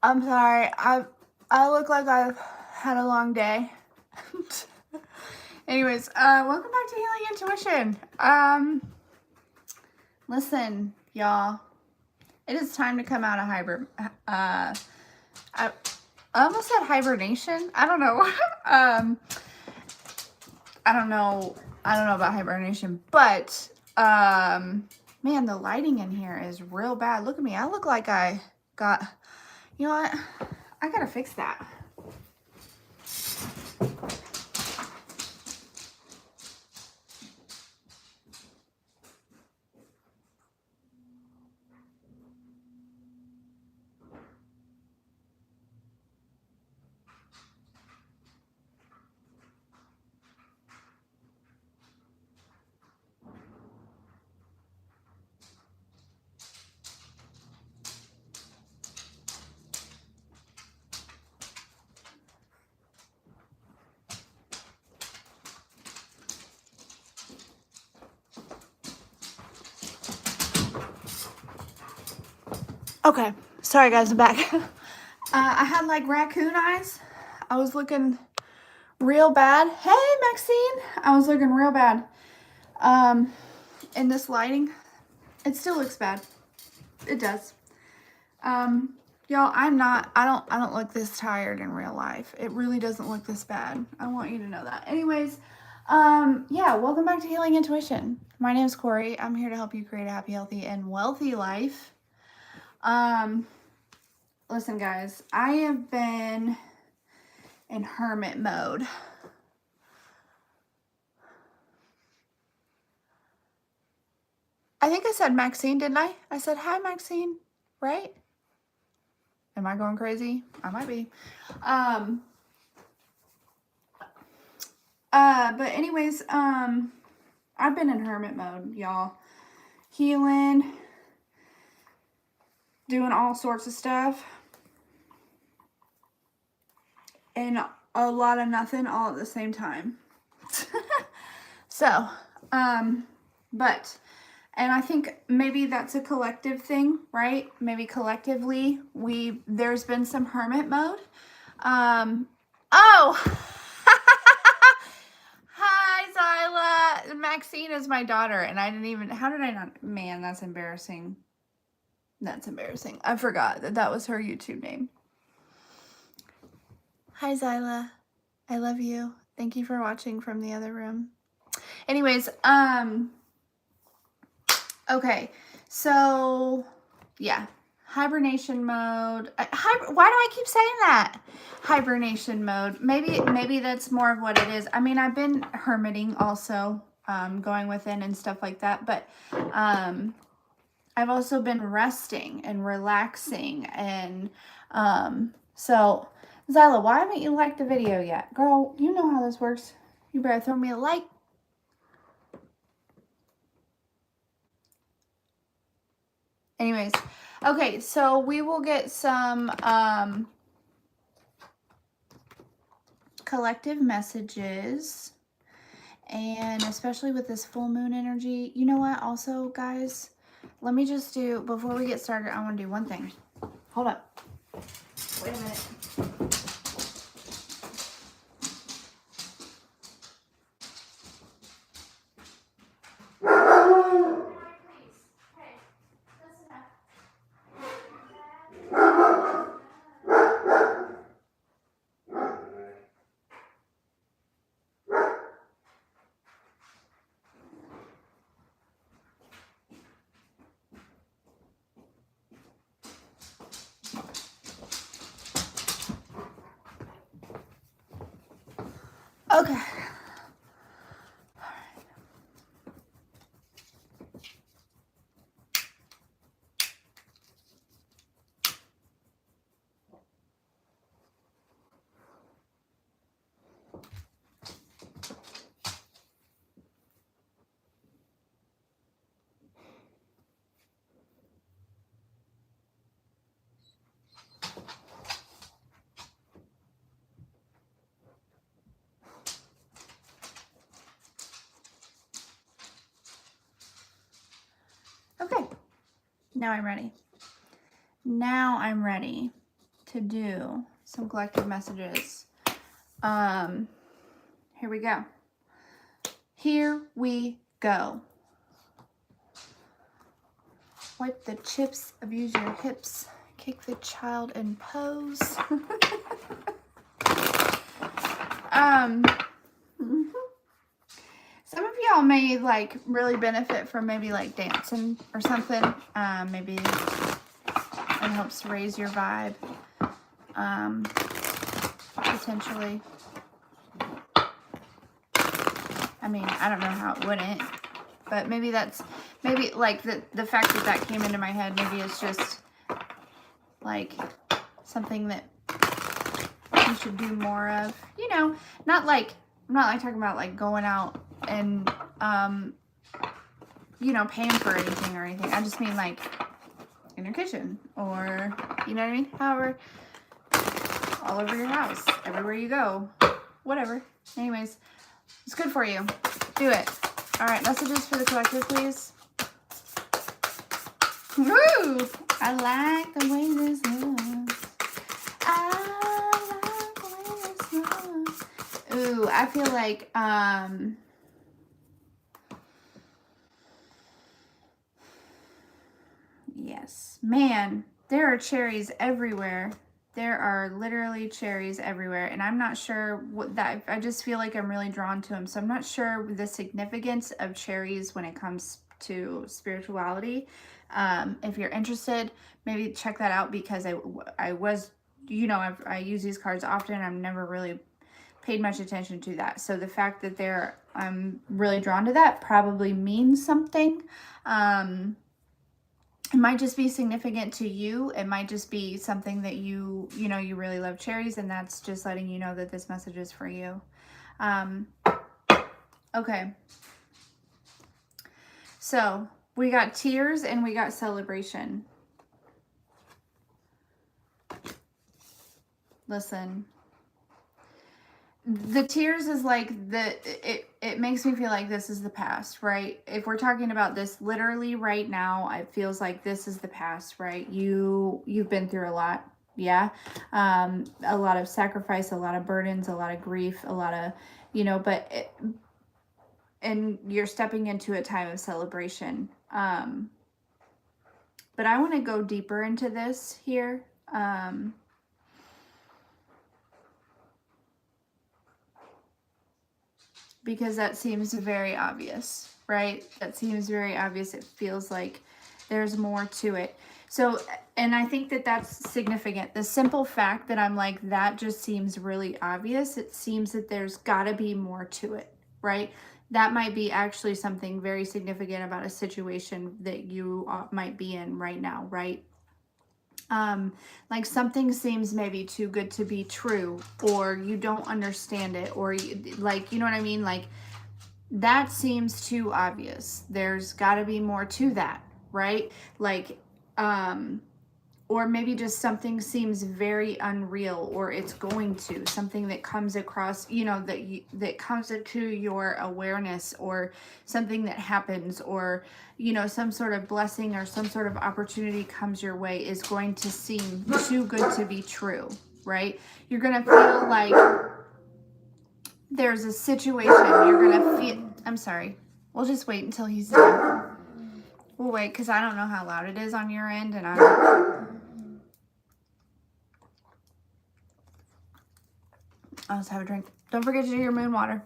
I'm sorry. I look like I've had a long day. Anyways, welcome back to Healing Intuition. Listen, y'all. It is time to come out of I almost said hibernation. I don't know. I don't know. I don't know about hibernation, but man, the lighting in here is real bad. Look at me. I look like I got. You know what? I gotta fix that. Okay, sorry guys, I'm back. I had like raccoon eyes. I was looking real bad. Hey, Maxine, I was looking real bad. In this lighting, it still looks bad. It does. Y'all, I don't look this tired in real life. It really doesn't look this bad. I want you to know that. Anyways, yeah, welcome back to Healing Intuition. My name is Corie. I'm here to help you create a happy, healthy, and wealthy life. Listen, guys, I have been in hermit mode. I think I said Maxine, didn't I? I said, hi, Maxine, right? Am I going crazy? I might be. But anyways, I've been in hermit mode, y'all. Healing, doing all sorts of stuff. And a lot of nothing all at the same time. So, but, and I think maybe that's a collective thing, right? Maybe collectively, there's been some hermit mode. Oh! Hi, Zyla. Maxine is my daughter, and I didn't even, how did I not, man, that's embarrassing. That's embarrassing. I forgot that was her YouTube name. Hi, Zyla. I love you. Thank you for watching from the other room. Anyways, okay. So, yeah. Hibernation mode. Why do I keep saying that? Hibernation mode. Maybe that's more of what it is. I mean, I've been hermiting also, going within and stuff like that. But, I've also been resting and relaxing. And, so, Zyla, why haven't you liked the video yet? Girl, you know how this works. You better throw me a like. Anyways, okay, so we will get some collective messages. And especially with this full moon energy, you know what? Also, guys, let me just do, before we get started, I want to do one thing. Hold up. Wait a minute. Okay. Okay. Now I'm ready. Now I'm ready. to do some collective messages. Here we go. Here we go. Wipe the chips, abuse your hips, kick the child and pose. Some of y'all may like really benefit from maybe like dancing or something. Maybe it helps raise your vibe. Potentially. I mean, I don't know how it wouldn't, but maybe like the fact that that came into my head, maybe it's just like something that you should do more of, you know, I'm not like talking about like going out and, you know, paying for anything or anything. I just mean like in your kitchen or, you know what I mean? However, all over your house, everywhere you go, whatever. Anyways, it's good for you. Do it. All right, messages for the collective, please. Woo! I like the way this looks. I like the way this looks. Ooh, I feel like, yes. Man, there are cherries everywhere. There are literally cherries everywhere, and I'm not sure what that, I just feel like I'm really drawn to them. So I'm not sure the significance of cherries when it comes to spirituality. If you're interested, maybe check that out, because I was, you know, I use these cards often. I've never really paid much attention to that. So the fact that I'm really drawn to that probably means something. It might just be significant to you. It might just be something that you know, you really love cherries, and that's just letting you know that this message is for you. Okay. So we got tears and we got celebration. Listen. The tears is like it makes me feel like this is the past, right? If we're talking about this literally right now, it feels like this is the past, right? You've been through a lot, yeah. A lot of sacrifice, a lot of burdens, a lot of grief, a lot of, you know, and you're stepping into a time of celebration. But I want to go deeper into this here. Because that seems very obvious, right? That seems very obvious. It feels like there's more to it. So, and I think that that's significant. The simple fact that I'm like, that just seems really obvious. It seems that there's got to be more to it, right? That might be actually something very significant about a situation that you might be in right now, right? Like something seems maybe too good to be true, or you don't understand it, or like, you know what I mean? Like that seems too obvious. There's got to be more to that, right? Like, or maybe just something seems very unreal, or it's going to, something that comes across, you know, that comes into your awareness, or something that happens, or, you know, some sort of blessing or some sort of opportunity comes your way is going to seem too good to be true, right? You're going to feel like there's a situation, you're going to feel, I'm sorry, we'll just wait until he's done. We'll wait, because I don't know how loud it is on your end, and I'll just have a drink. Don't forget to do your moon water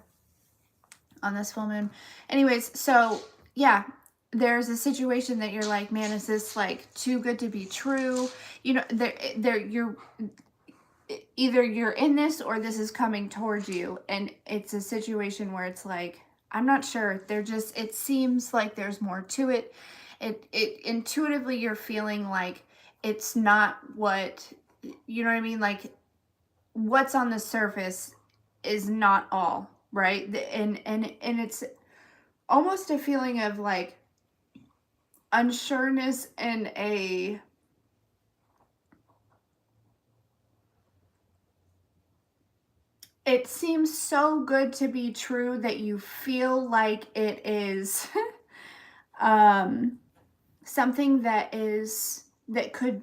on this full moon. Anyways, so yeah, there's a situation that you're like, man, is this like too good to be true? You know, you're either you're in this or this is coming towards you, and it's a situation where it's like, I'm not sure. It seems like there's more to it. It intuitively you're feeling like it's not what, you know what I mean? Like what's on the surface is not all, right? And it's almost a feeling of like unsureness and it seems so good to be true that you feel like it is something that could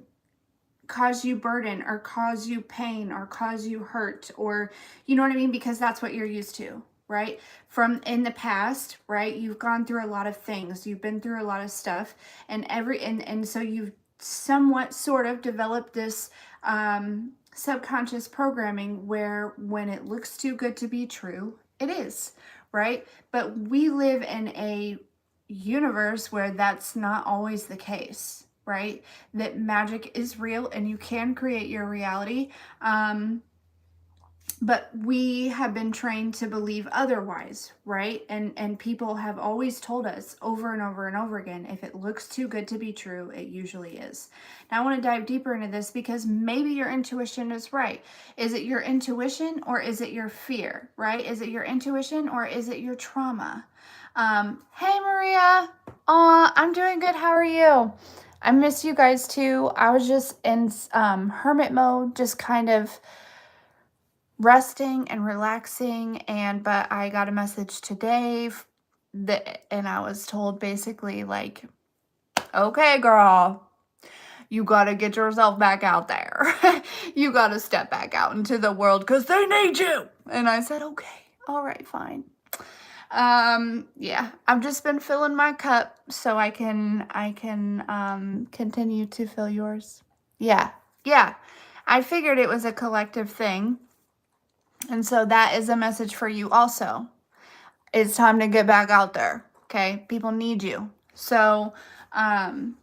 cause you burden or cause you pain or cause you hurt, or you know what I mean, because that's what you're used to, right? From in the past, right? You've gone through a lot of things, you've been through a lot of stuff, and so you've somewhat sort of developed this subconscious programming where when it looks too good to be true, it is, right? But we live in a universe where that's not always the case, right? That magic is real and you can create your reality. But we have been trained to believe otherwise, right? And people have always told us over and over and over again, if it looks too good to be true, it usually is. Now I want to dive deeper into this because maybe your intuition is right. Is it your intuition or is it your fear, right? Is it your intuition or is it your trauma? Hey Maria, I'm doing good. How are you? I miss you guys too. I was just in hermit mode, just kind of resting and relaxing, but I got a message today and I was told basically like, okay girl, you gotta get yourself back out there. You gotta step back out into the world because they need you. And I said, okay, all right, fine. Yeah, I've just been filling my cup so I can continue to fill yours. Yeah. I figured it was a collective thing. And so that is a message for you also. It's time to get back out there. Okay. People need you. So, and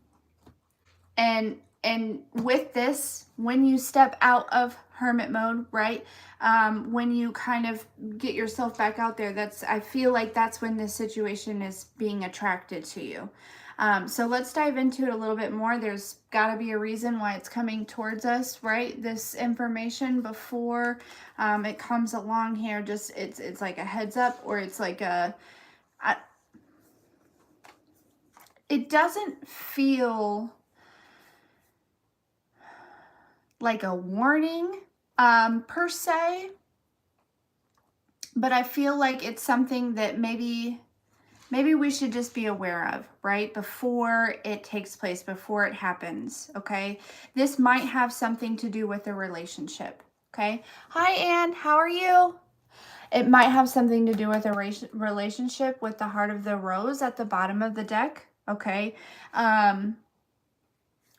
with this, when you step out of hermit mode, right? When you kind of get yourself back out there, I feel like that's when this situation is being attracted to you. So let's dive into it a little bit more. There's got to be a reason why it's coming towards us, right? This information before it comes along here, just it's like a heads up, or it's like it doesn't feel like a warning per se, but I feel like it's something that maybe we should just be aware of, right? Before it takes place, before it happens, okay? This might have something to do with a relationship, okay? Hi, Anne. How are you? It might have something to do with a relationship with the Heart of the Rose at the bottom of the deck, okay?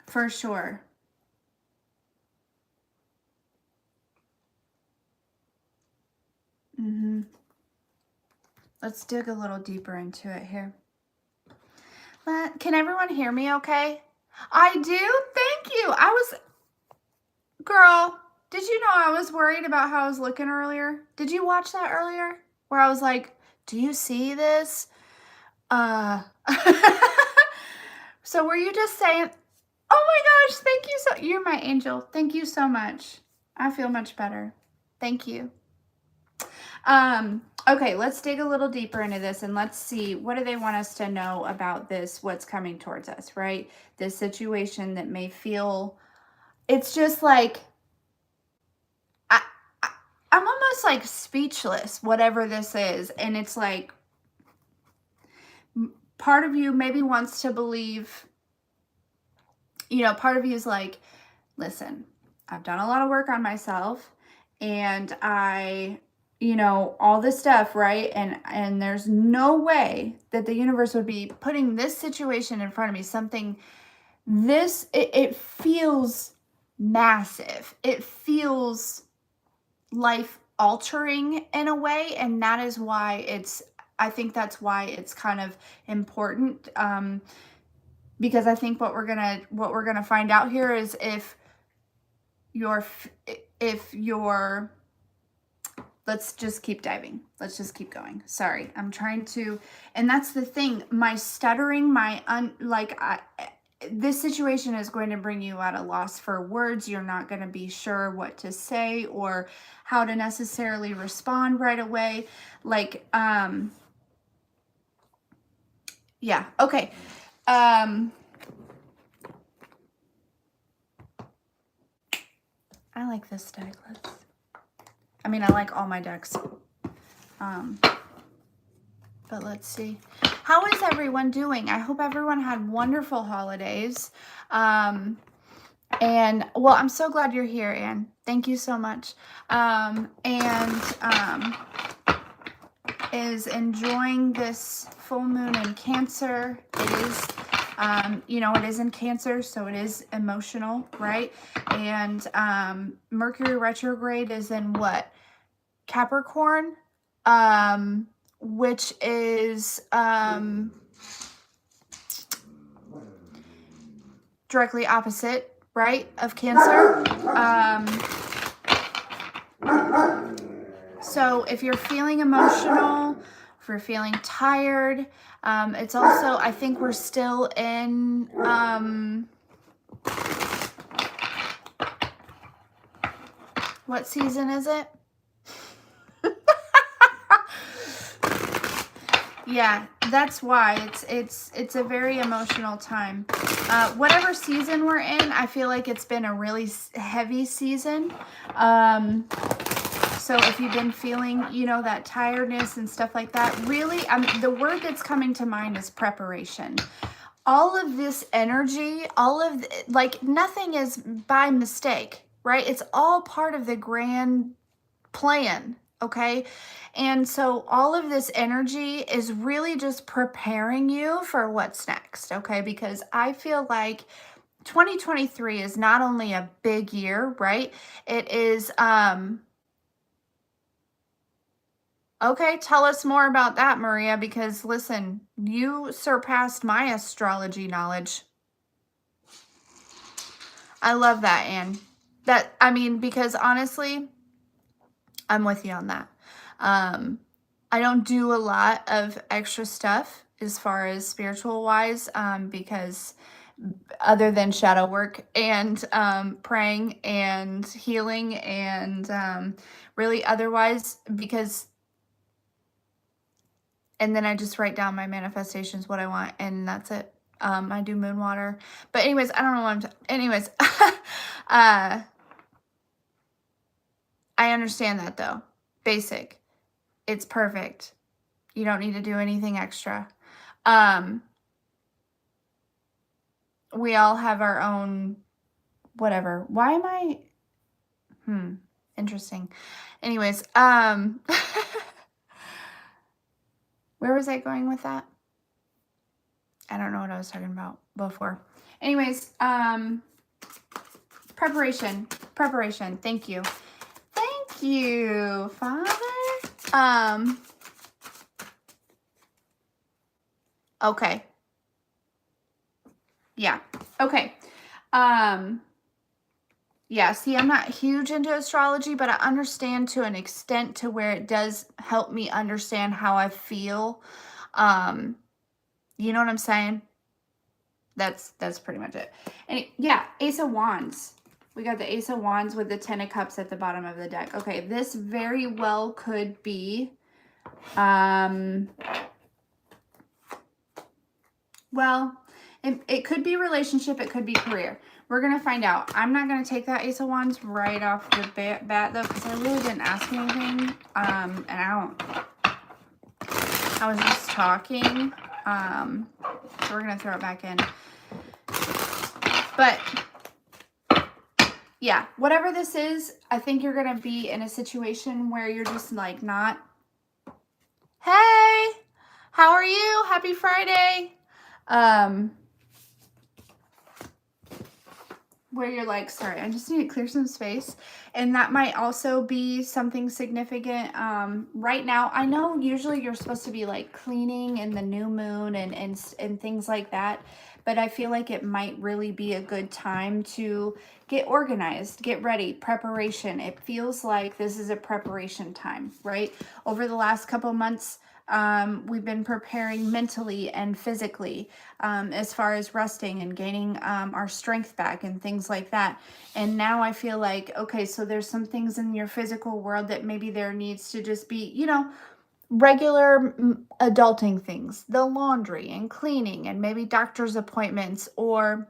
For sure. Let's dig a little deeper into it here. Can everyone hear me okay? I do? Thank you. Girl, did you know I was worried about how I was looking earlier? Did you watch that earlier? Where I was like, do you see this? So were you just saying, oh my gosh, thank you you're my angel. Thank you so much. I feel much better. Thank you. Okay, let's dig a little deeper into this and let's see, what do they want us to know about this, what's coming towards us, right? This situation that may feel, it's just like, I'm almost like speechless, whatever this is. And it's like, part of you maybe wants to believe, part of you is like, listen, I've done a lot of work on myself and all this stuff, right? And there's no way that the universe would be putting this situation in front of me. It feels massive. It feels life altering in a way. And that is why I think that's why it's kind of important. Because I think what we're gonna find out here is if you're let's just keep diving. Let's just keep going. Sorry, I'm trying to, and that's the thing. My stuttering, this situation is going to bring you at a loss for words. You're not going to be sure what to say or how to necessarily respond right away. Yeah, okay. I like this deck. I like all my decks. But let's see. How is everyone doing? I hope everyone had wonderful holidays. And well, I'm so glad you're here, Anne. Thank you so much. Is enjoying this full moon in Cancer. It is, you know, it is in Cancer, so it is emotional, right? And Mercury retrograde is in what? Capricorn, which is directly opposite, right, of Cancer. So if you're feeling emotional, if you're feeling tired, it's also, I think we're still in, what season is it? Yeah, that's why it's a very emotional time. Whatever season we're in, I feel like it's been a really heavy season. So if you've been feeling, you know, that tiredness and stuff like that, really, the word that's coming to mind is preparation. All of this energy, like nothing is by mistake, right? It's all part of the grand plan, okay? And so all of this energy is really just preparing you for what's next, okay? Because I feel like 2023 is not only a big year, right? It is, okay, tell us more about that, Maria, because listen, you surpassed my astrology knowledge. I love that, Anne. Because honestly, I'm with you on that. I don't do a lot of extra stuff as far as spiritual wise, because other than shadow work and praying and healing and really otherwise, because and then I just write down my manifestations, what I want, and that's it. I do moon water. But anyways, I don't know what anyways, I understand that though. Basic. It's perfect. You don't need to do anything extra. We all have our own whatever. Why am I interesting. Anyways, where was I going with that? I don't know what I was talking about before. Anyways, preparation. Thank you. Thank you, Father. Okay. Yeah. Okay. Yeah, see, I'm not huge into astrology, but I understand to an extent to where it does help me understand how I feel. You know what I'm saying? That's pretty much it. And yeah, Ace of Wands. We got the Ace of Wands with the Ten of Cups at the bottom of the deck. Okay, this very well could be, well, it could be relationship, it could be career. We're going to find out. I'm not going to take that Ace of Wands right off the bat, though, because I really didn't ask anything. And I was just talking. So we're going to throw it back in. But yeah, whatever this is, I think you're going to be in a situation where you're just like not, hey, how are you? Happy Friday. Where you're like, sorry, I just need to clear some space. And that might also be something significant. Right now, I know usually you're supposed to be like cleaning in the new moon and things like that. But I feel like it might really be a good time to get organized, get ready, preparation. It feels like this is a preparation time, right? Over the last couple months, we've been preparing mentally and physically as far as resting and gaining our strength back and things like that. And now I feel like, okay, so there's some things in your physical world that maybe there needs to just be, you know, regular adulting things, the laundry and cleaning and maybe doctor's appointments or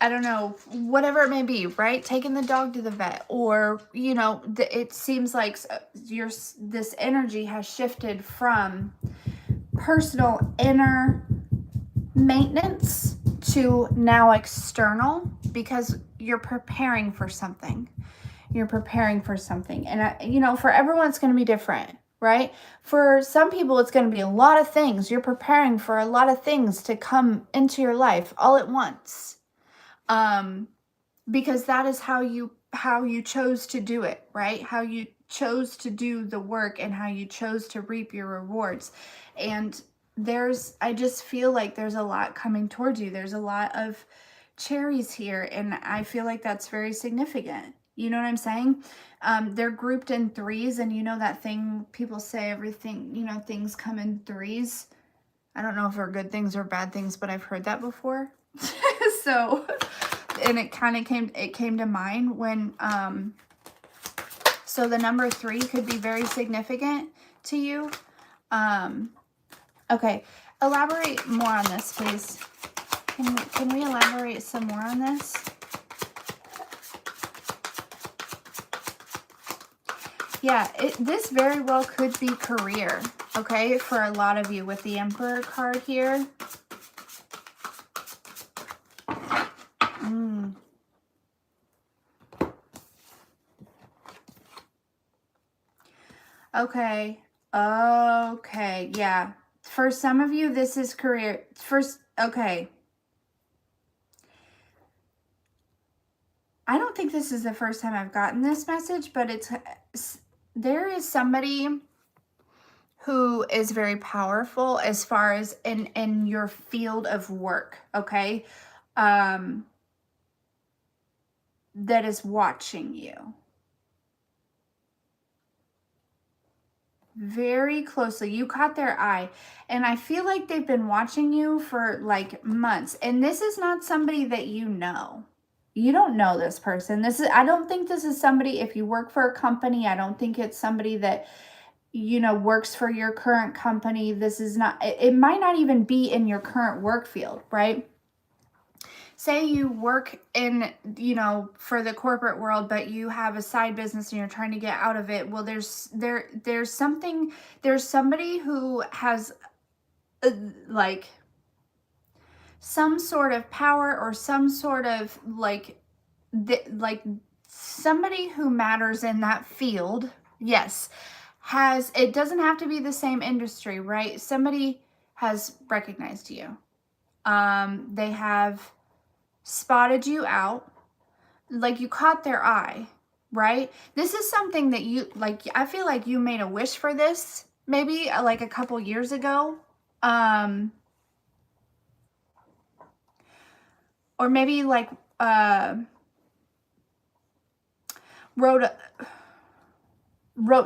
I don't know, whatever it may be, right? Taking the dog to the vet, or, you know, it seems like this energy has shifted from personal inner maintenance to now external, because you're preparing for something. You're preparing for something. And, you know, for everyone, it's going to be different, right? For some people, it's going to be a lot of things. You're preparing for a lot of things to come into your life all at once. Because that is how you chose to do it, right? How you chose to do the work and how you chose to reap your rewards. And I just feel like there's a lot coming towards you. There's a lot of cherries here, and I feel like that's very significant. You know what I'm saying? They're grouped in threes, and you know that thing people say, everything, you know, things come in threes. I don't know if they're good things or bad things, but I've heard that before. So, and it kind of came to mind when, so the number 3 could be very significant to you. Okay, elaborate more on this, please. Can we elaborate some more on this? Yeah, this very well could be career, okay, for a lot of you with the Emperor card here. Okay, yeah. For some of you, this is career. Okay. I don't think this is the first time I've gotten this message, but there is somebody who is very powerful as far as in your field of work, okay? That is watching you very closely. You caught their eye, and I feel like they've been watching you for like months. And this is not somebody that you know. You don't know this person. I don't think this is somebody, if you work for a company, I don't think it's somebody that, you know, works for your current company. This is not, it might not even be in your current work field, right? Say you work in, you know, for the corporate world, but you have a side business and you're trying to get out of it. Well, there's somebody who has like some sort of power or some sort of like somebody who matters in that field. Yes. It doesn't have to be the same industry, right? Somebody has recognized you. They have spotted you out, like you caught their eye, right? This is something that you, like, I feel like you made a wish for this, maybe like a couple years ago. Or maybe like, wrote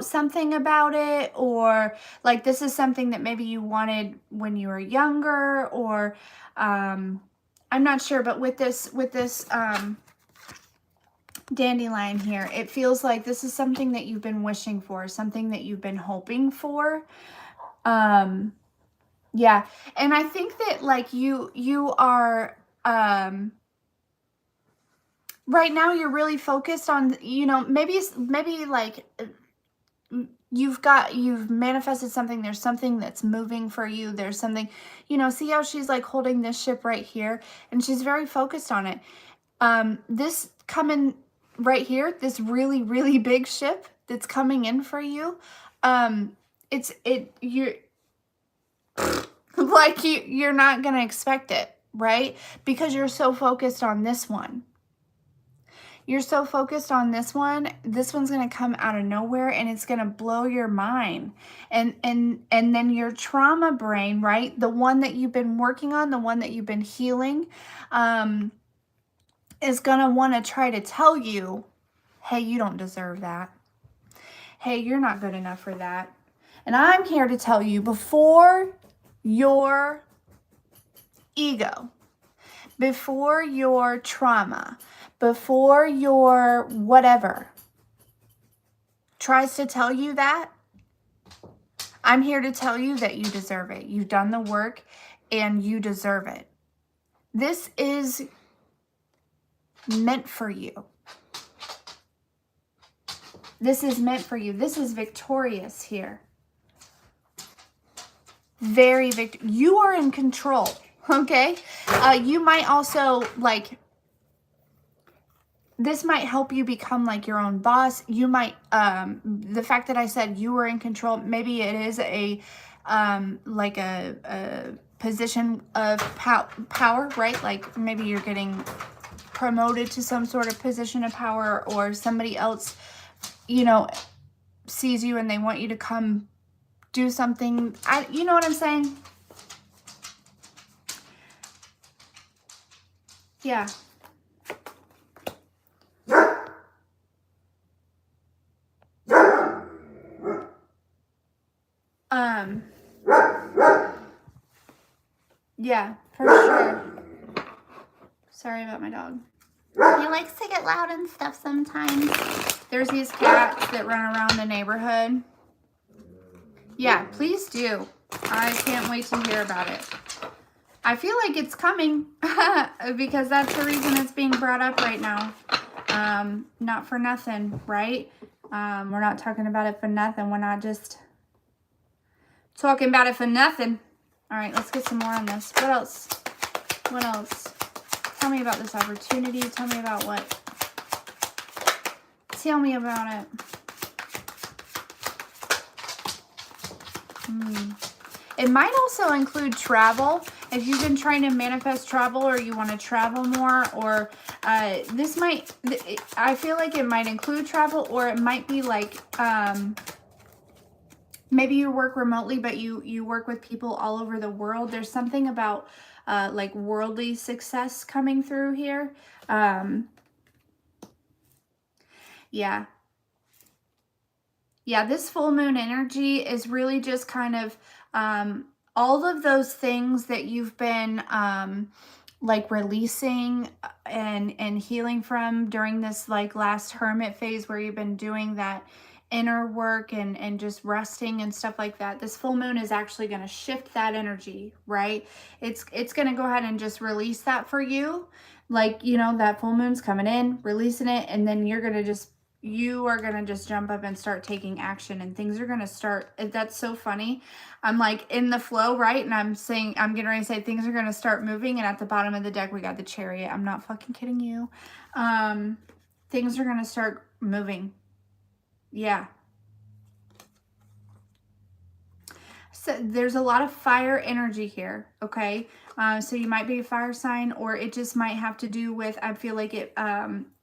something about it, or like this is something that maybe you wanted when you were younger, or I'm not sure, but with this dandelion here, it feels like this is something that you've been wishing for, something that you've been hoping for. Yeah, and I think that like you are right now you're really focused on, you know, maybe like you've manifested something. There's something that's moving for you. There's something, you know, see how she's like holding this ship right here, and she's very focused on it. This coming right here, this really, really big ship that's coming in for you. You're like, you're not going to expect it, right? Because you're so focused on this one. You're so focused on this one. This one's going to come out of nowhere, and it's going to blow your mind. And then your trauma brain, right? The one that you've been working on, the one that you've been healing, is going to want to try to tell you, hey, you don't deserve that. Hey, you're not good enough for that. And I'm here to tell you, before your ego, before your trauma, before your whatever tries to tell you that, I'm here to tell you that you deserve it. You've done the work and you deserve it. This is meant for you. This is meant for you. This is victorious here. Very you are in control. Okay. You might also like, this might help you become like your own boss. You might, the fact that I said you were in control, maybe it is a, like a position of power, right? Like maybe you're getting promoted to some sort of position of power, or somebody else, you know, sees you and they want you to come do something. You know what I'm saying? Yeah. Yeah, for sure. Sorry about my dog. He likes to get loud and stuff sometimes. There's these cats that run around the neighborhood. Yeah, please do. I can't wait to hear about it. I feel like it's coming because that's the reason it's being brought up right now. Not for nothing, right? We're not talking about it for nothing. We're not just talking about it for nothing. All right, let's get some more on this. What else? What else? Tell me about this opportunity. Tell me about what? Tell me about it. It might also include travel. If you've been trying to manifest travel, or you want to travel more, or this might, I feel like it might include travel, or it might be like, maybe you work remotely, but you work with people all over the world. There's something about like worldly success coming through here. Yeah. Yeah, this full moon energy is really just kind of all of those things that you've been like releasing and healing from during this like last hermit phase, where you've been doing that inner work and just resting and stuff like that. This full moon is actually going to shift that energy, right? It's going to go ahead and just release that for you. Like, you know, that full moon's coming in, releasing it, and then you are going to just jump up and start taking action, and things are going to start. That's so funny. I'm like in the flow, right? And I'm getting ready to say things are going to start moving. And at the bottom of the deck, we got the Chariot. I'm not fucking kidding you. Things are going to start moving. Yeah. So there's a lot of fire energy here. Okay. So you might be a fire sign, or it just might have to do with, I feel like it,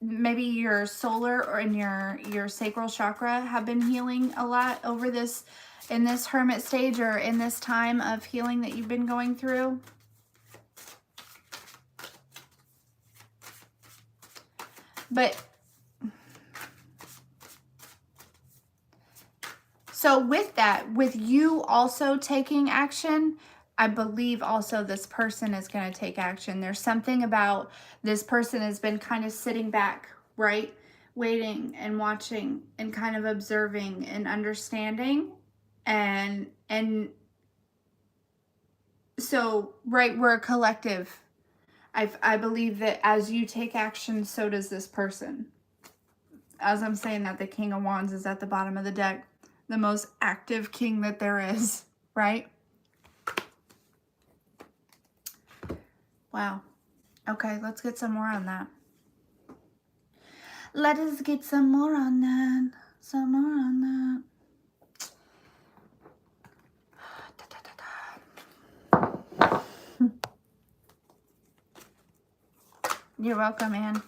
maybe your solar or in your sacral chakra have been healing a lot over this, in this hermit stage, or in this time of healing that you've been going through. But so with that, with you also taking action, I believe also this person is going to take action. There's something about this person has been kind of sitting back, right? Waiting and watching and kind of observing and understanding. And so, right, we're a collective. I believe that as you take action, so does this person. As I'm saying that, the King of Wands is at the bottom of the deck. The most active king that there is, right? Wow. Okay, let's get some more on that. Let us get some more on that. Some more on that. You're welcome, Anne.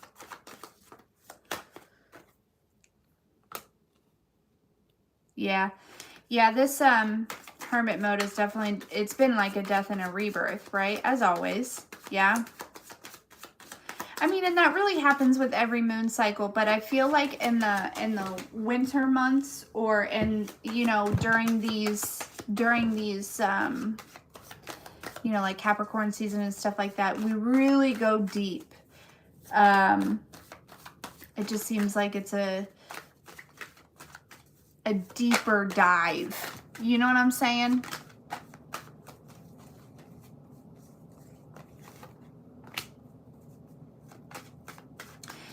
Yeah. Yeah, this hermit mode is definitely, it's been like a death and a rebirth, right? As always. Yeah. I mean, and that really happens with every moon cycle, but I feel like in the winter months, or in, you know, during these you know, like Capricorn season and stuff like that, we really go deep. It just seems like it's a deeper dive. You know what I'm saying?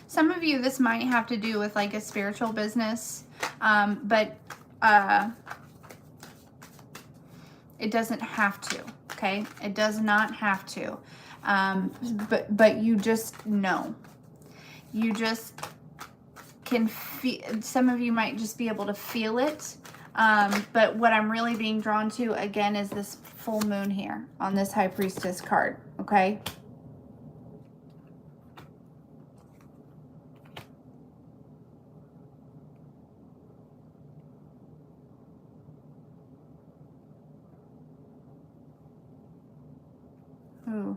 Some of you, this might have to do with like a spiritual business, but It doesn't have to, okay? It does not have to. But you just know. You just can feel, some of you might just be able to feel it. But what I'm really being drawn to, again, is this full moon here on this High Priestess card, okay? Ooh.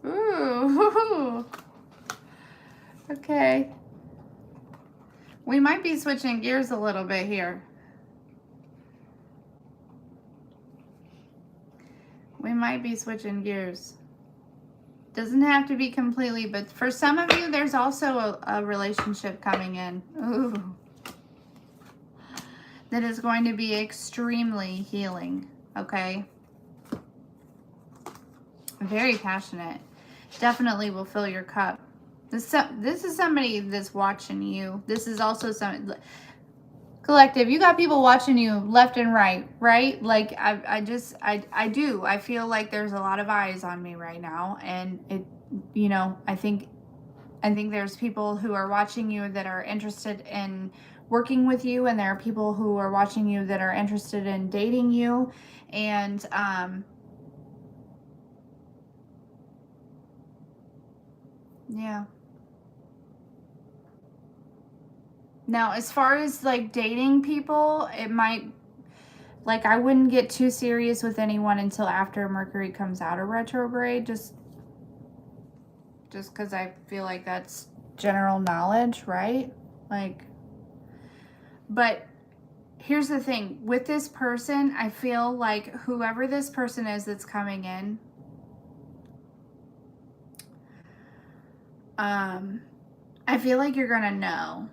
Ooh. Okay. We might be switching gears a little bit here. We might be switching gears. Doesn't have to be completely, but for some of you, there's also a relationship coming in. Ooh. That is going to be extremely healing, okay? Very passionate. Definitely will fill your cup. This is somebody that's watching you. This is also some collective. You got people watching you left and right, right? Like I do. I feel like there's a lot of eyes on me right now, and it, you know, I think there's people who are watching you that are interested in working with you, and there are people who are watching you that are interested in dating you, and yeah. Now, as far as like dating people, it might, like, I wouldn't get too serious with anyone until after Mercury comes out of retrograde, just because I feel like that's general knowledge, right? Like, but here's the thing with this person, I feel like whoever this person is that's coming in, I feel like you're gonna know.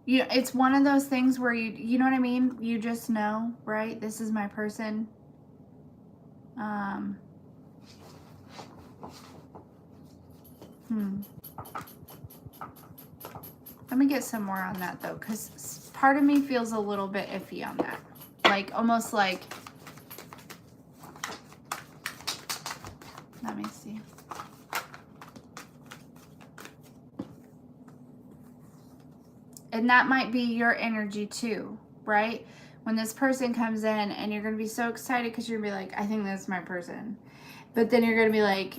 It's one of those things where you know what I mean? You just know, right? This is my person. Let me get some more on that though, because part of me feels a little bit iffy on that. Like, almost like, let me see. And that might be your energy too, right? When this person comes in and you're going to be so excited because you're going to be like, I think that's my person. But then you're going to be like,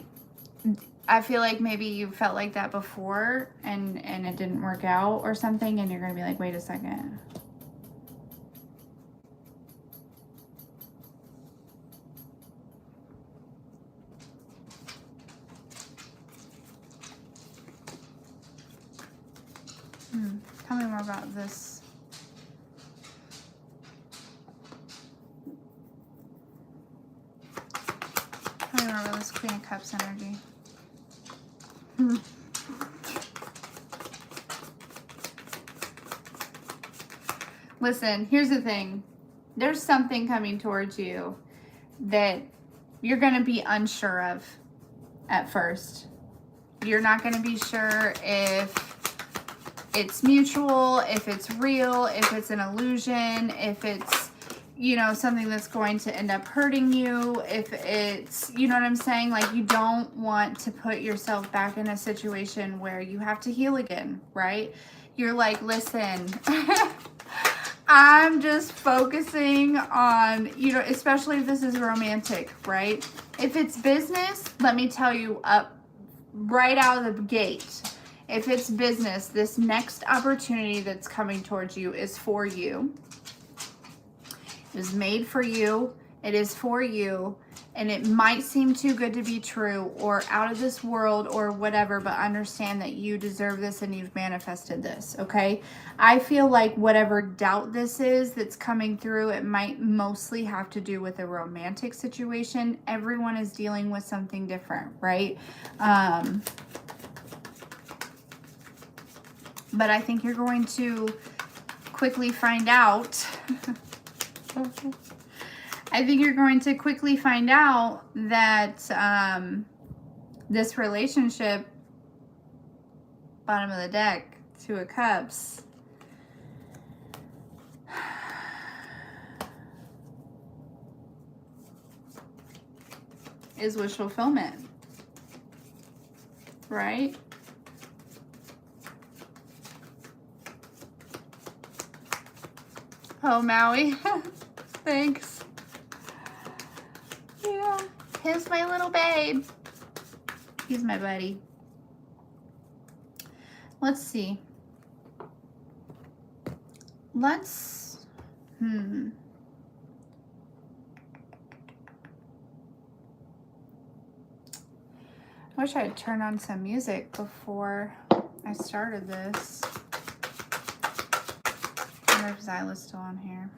I feel like maybe you felt like that before and it didn't work out or something. And you're going to be like, wait a second. Tell me more about this. Tell me more about this Queen of Cups energy. Listen, here's the thing. There's something coming towards you that you're going to be unsure of at first. You're not going to be sure if it's mutual, if it's real, if it's an illusion, if it's, you know, something that's going to end up hurting you, if it's, you know what I'm saying? Like, you don't want to put yourself back in a situation where you have to heal again, right? You're like, listen, I'm just focusing on, you know, especially if this is romantic, right? If it's business, let me tell you up right out of the gate, if it's business, this next opportunity that's coming towards you is for you. It was made for you. It is for you. And it might seem too good to be true or out of this world or whatever, but understand that you deserve this and you've manifested this, okay? I feel like whatever doubt this is that's coming through, it might mostly have to do with a romantic situation. Everyone is dealing with something different, right? But I think you're going to quickly find out. I think you're going to quickly find out that this relationship, bottom of the deck, Two of Cups. Is wish fulfillment, right? Oh, Maui. Thanks. Yeah. Here's my little babe. He's my buddy. Let's see. Let's, I wish I had turned on some music before I started this. I wonder if Zyla's still on here.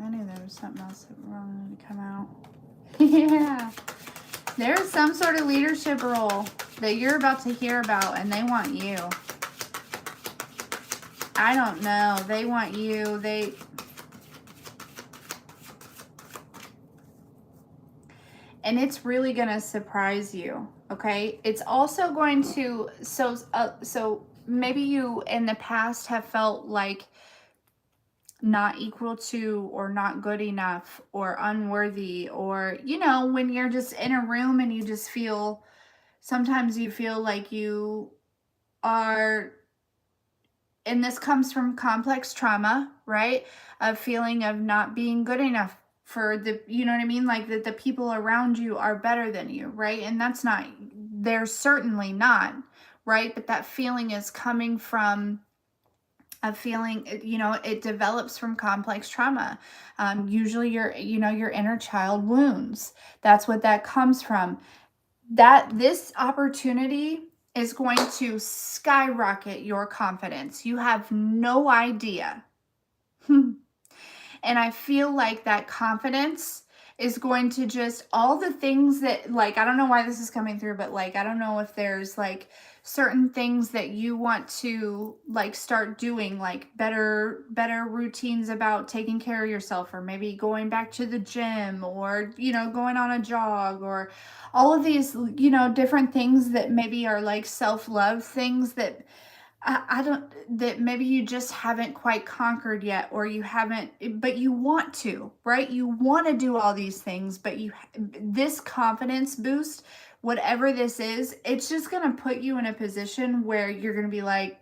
I knew there was something else that wanted to come out. Yeah. There's some sort of leadership role that you're about to hear about, and they want you. I don't know. They want you. And it's really going to surprise you, okay? It's also going to, so maybe you in the past have felt like not equal to, or not good enough, or unworthy, or, you know, when you're just in a room and you just feel, sometimes you feel like you are, and this comes from complex trauma, right? A feeling of not being good enough for the, you know what I mean? Like that the people around you are better than you, right? And that's not, they're certainly not, right? But that feeling is coming from a feeling, you know, it develops from complex trauma. Usually your inner child wounds. That's what that comes from. This opportunity is going to skyrocket your confidence. You have no idea. And I feel like that confidence is going to just, all the things that, like, I don't know why this is coming through, but like, I don't know if there's like certain things that you want to like start doing, like better routines about taking care of yourself, or maybe going back to the gym, or, you know, going on a jog, or all of these, you know, different things that maybe are like self-love things that I don't, that maybe you just haven't quite conquered yet, or you haven't, but you want to, right? You want to do all these things, but this confidence boost, whatever this is, it's just going to put you in a position where you're going to be like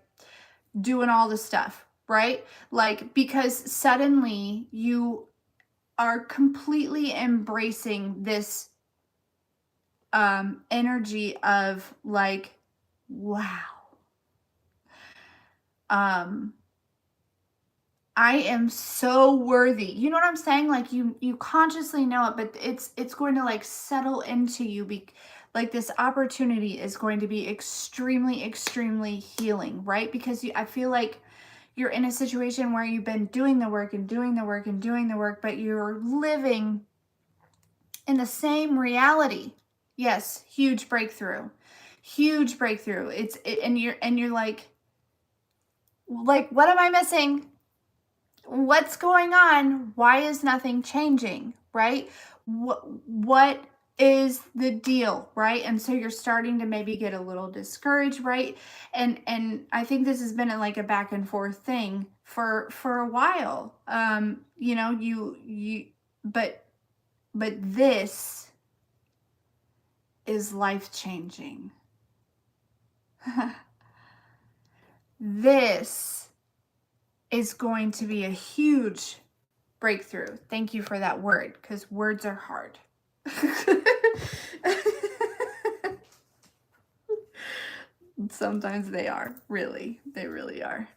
doing all the stuff, right? Like, because suddenly you are completely embracing this energy of like, wow. I am so worthy. You know what I'm saying? Like you consciously know it, but it's going to like settle into you. Like this opportunity is going to be extremely, extremely healing, right? Because I feel like you're in a situation where you've been doing the work and doing the work and doing the work, but you're living in the same reality. Yes, huge breakthrough. Huge breakthrough. And you're like, what am I missing? What's going on? Why is nothing changing, right? What is the deal, right? And so you're starting to maybe get a little discouraged, right? And I think this has been like a back and forth thing for a while. You know, but this is life-changing. This is going to be a huge breakthrough. Thank you for that word, because words are hard. Sometimes they are, really. They really are.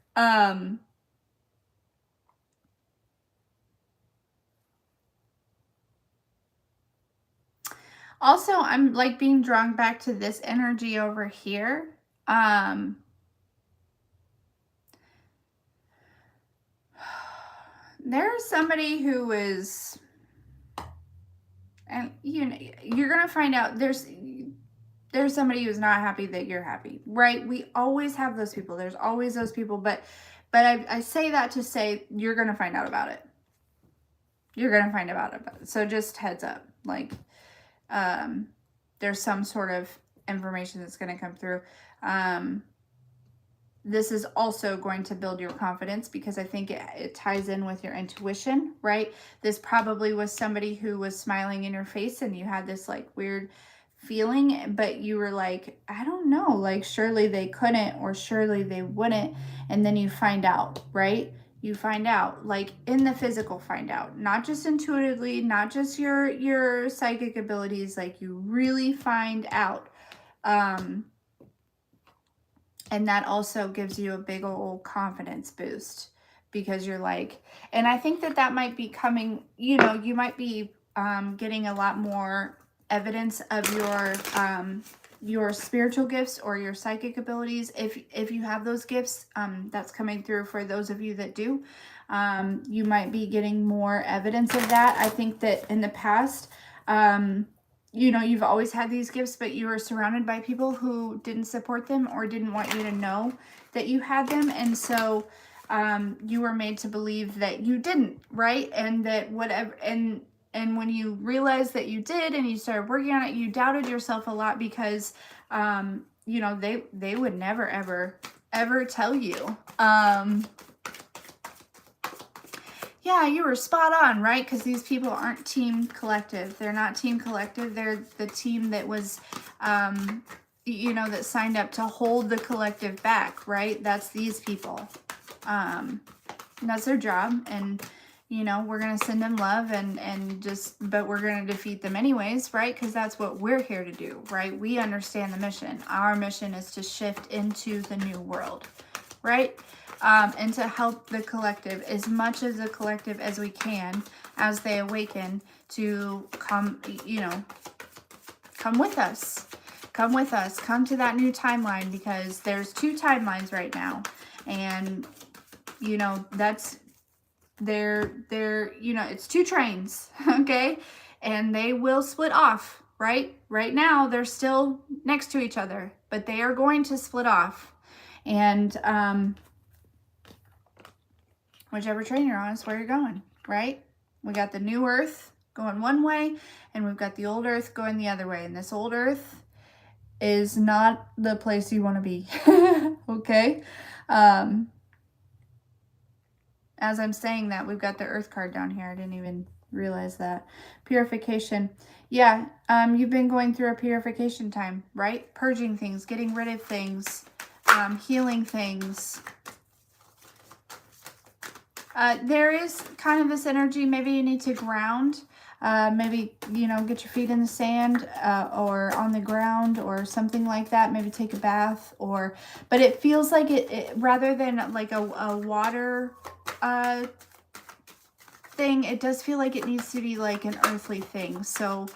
Also, I'm like being drawn back to this energy over here. There's somebody who is, and you know, you're gonna find out. There's somebody who's not happy that you're happy, right? We always have those people. There's always those people, but I say that to say you're going to find out about it. You're going to find out about it. So just heads up, like, there's some sort of information that's going to come through. This is also going to build your confidence because I think it ties in with your intuition, right? This probably was somebody who was smiling in your face and you had this like weird feeling, but you were like, I don't know, like surely they couldn't or surely they wouldn't. And then you find out, right? You find out, like in the physical, find out, not just intuitively, not just your psychic abilities, like you really find out. And that also gives you a big old confidence boost because you're like, and I think that might be coming, you know, you might be getting a lot more evidence of your spiritual gifts or your psychic abilities. If you have those gifts, that's coming through for those of you that do. You might be getting more evidence of that. I think that in the past, you know, you've always had these gifts, but you were surrounded by people who didn't support them or didn't want you to know that you had them. And so you were made to believe that you didn't, right? And that whatever, and when you realized that you did and you started working on it, you doubted yourself a lot because, you know, they would never, ever tell you. Yeah, you were spot on, right? Because these people aren't team collective. They're not team collective. They're the team that was, you know, that signed up to hold the collective back, right? That's these people. That's their job. And, you know, we're going to send them love but we're going to defeat them anyways, right? Because that's what we're here to do, right? We understand the mission. Our mission is to shift into the new world, right? And to help the collective, as much as the collective as we can, as they awaken, to come, you know, come with us. Come with us. Come to that new timeline, because there's 2 timelines right now. And, you know, they're, you know, it's 2 trains, okay? And they will split off, right? Right now, they're still next to each other, but they are going to split off. And, whichever train you're on is where you're going, right? We got the new earth going one way, and we've got the old earth going the other way. And this old earth is not the place you want to be, okay? As I'm saying that, we've got the earth card down here. I didn't even realize that. Purification. Yeah, you've been going through a purification time, right? Purging things, getting rid of things, healing things. There is kind of this energy, maybe you need to ground, maybe, you know, get your feet in the sand, or on the ground or something like that, maybe take a bath, but it feels like it rather than like a water, thing, it does feel like it needs to be like an earthly thing. So,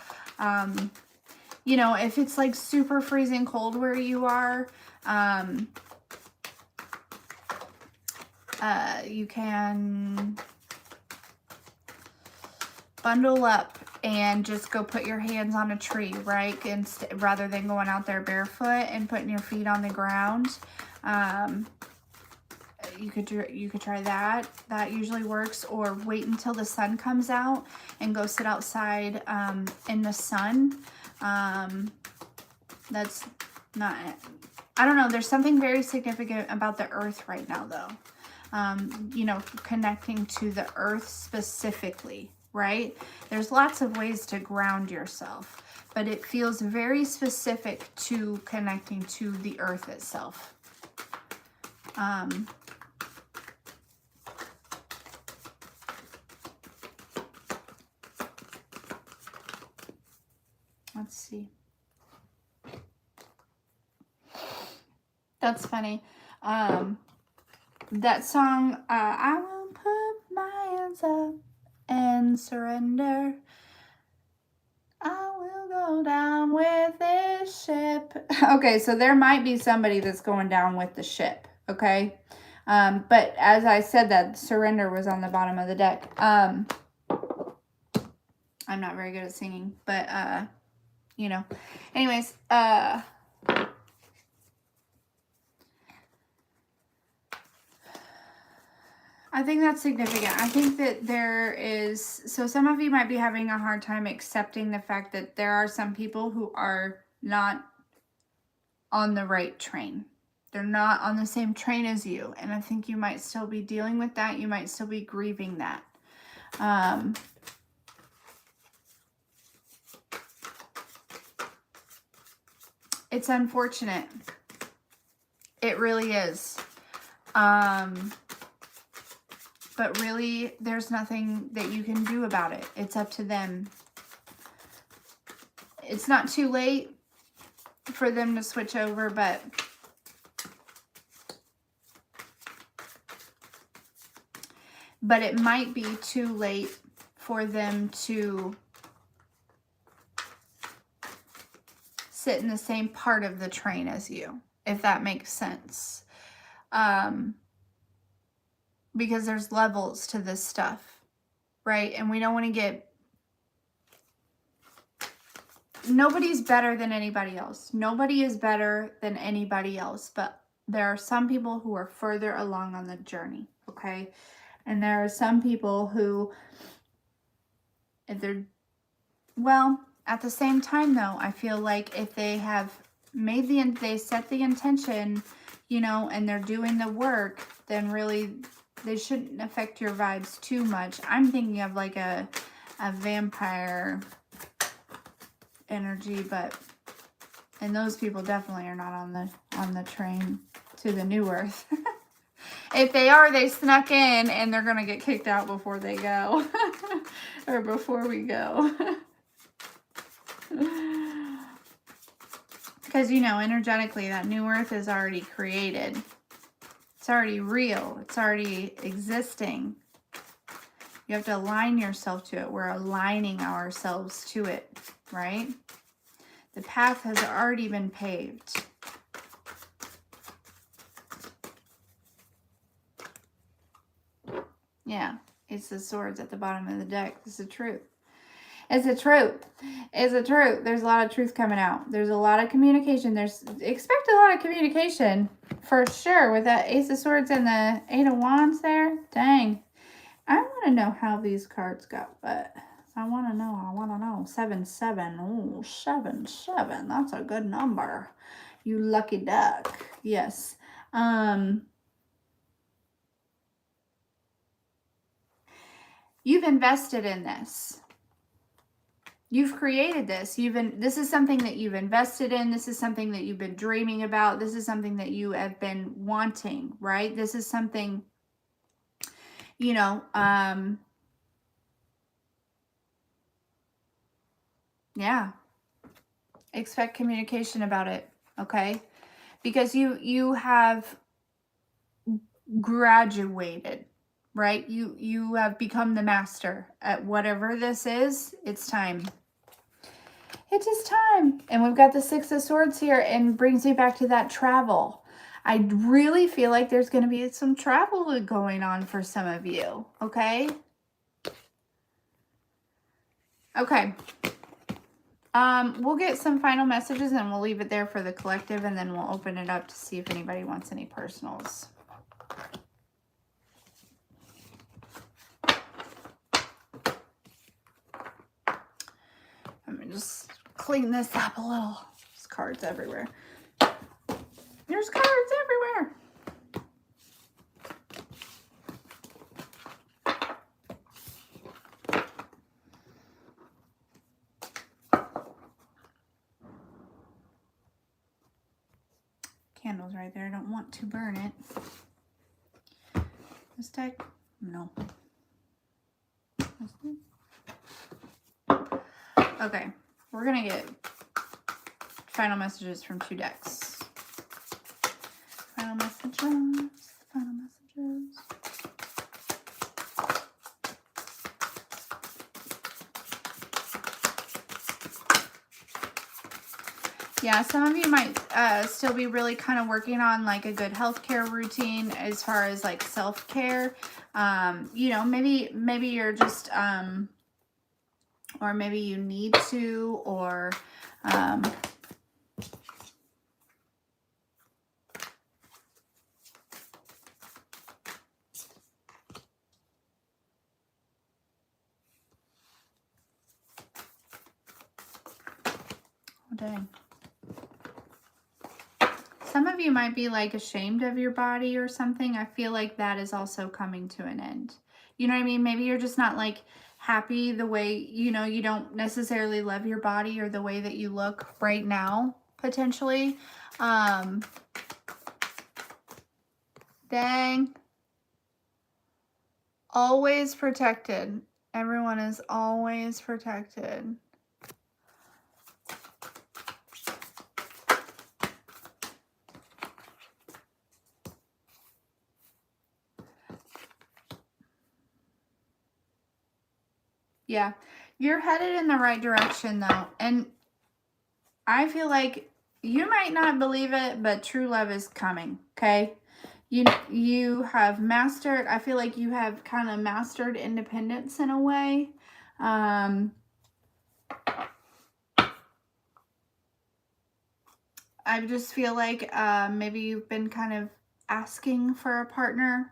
you know, if it's like super freezing cold where you are, you can bundle up and just go put your hands on a tree, right? And rather than going out there barefoot and putting your feet on the ground, you could try that. That usually works. Or wait until the sun comes out and go sit outside in the sun. That's not, I don't know. There's something very significant about the earth right now, though. You know, connecting to the earth specifically, right? There's lots of ways to ground yourself, but it feels very specific to connecting to the earth itself. Let's see. That's funny. That song, I will put my hands up and surrender. I will go down with this ship. Okay, so there might be somebody that's going down with the ship, okay? But as I said that, surrender was on the bottom of the deck. I'm not very good at singing, but you know. Anyways, I think that's significant. I think that there is, so some of you might be having a hard time accepting the fact that there are some people who are not on the right train. They're not on the same train as you. And I think you might still be dealing with that. You might still be grieving that. It's unfortunate. It really is. But really, there's nothing that you can do about it. It's up to them. It's not too late for them to switch over, but it might be too late for them to sit in the same part of the train as you, if that makes sense. Because there's levels to this stuff, right? And we don't want to get... Nobody's better than anybody else. Nobody is better than anybody else, but there are some people who are further along on the journey, okay? And there are some people who, if they're... Well, at the same time, though, I feel like if they have made they set the intention, you know, and they're doing the work, then really they shouldn't affect your vibes too much. I'm thinking of like a vampire energy, and those people definitely are not on the train to the new earth. If they are, they snuck in and they're gonna get kicked out before they go. Or before we go. Because, you know, energetically, that new earth is already created. It's already real. It's already existing. You have to align yourself to it. We're aligning ourselves to it, right? The path has already been paved. Yeah, it's the swords at the bottom of the deck. It's the truth. It's the truth. It's the truth. There's a lot of truth coming out. There's a lot of communication. Expect a lot of communication for sure with that Ace of Swords and the Eight of Wands there. Dang. I want to know how these cards got, but I want to know. 7-7. Oh, 7-7. That's a good number. You lucky duck. Yes. You've invested in this. You've created this. This is something that you've invested in. This is something that you've been dreaming about. This is something that you have been wanting, right? This is something, you know, yeah. Expect communication about it, okay? Because you have graduated, right? You have become the master at whatever this is. It's time. It is time. And we've got the Six of Swords here, and brings me back to that travel. I really feel like there's going to be some travel going on for some of you, okay? Okay. We'll get some final messages and we'll leave it there for the collective, and then we'll open it up to see if anybody wants any personals. Let me just clean this up a little. There's cards everywhere. There's cards everywhere. Candles right there. I don't want to burn it. This deck? No. Okay. We're going to get final messages from 2 decks. Final messages. Final messages. Yeah, some of you might still be really kind of working on like a good healthcare routine as far as like self-care. You know, maybe you're just, or maybe you need to, or Oh, dang. Some of you might be like ashamed of your body or something. I feel like that is also coming to an end. You know what I mean? Maybe you're just not like happy the way, you know, you don't necessarily love your body or the way that you look right now, potentially. Dang. Always protected. Everyone is always protected. Yeah, you're headed in the right direction though. And I feel like you might not believe it, but true love is coming, okay? You have mastered, I feel like you have kind of mastered independence in a way. I just feel like maybe you've been kind of asking for a partner.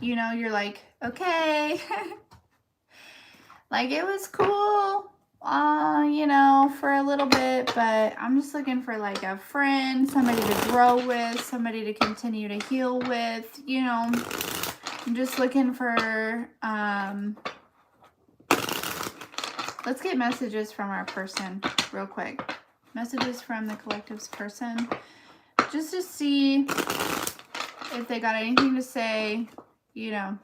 You know, you're like, okay, like it was cool, you know, for a little bit, but I'm just looking for like a friend, somebody to grow with, somebody to continue to heal with, you know. I'm just looking for, let's get messages from our person real quick. Messages from the collective's person, just to see if they got anything to say, you know.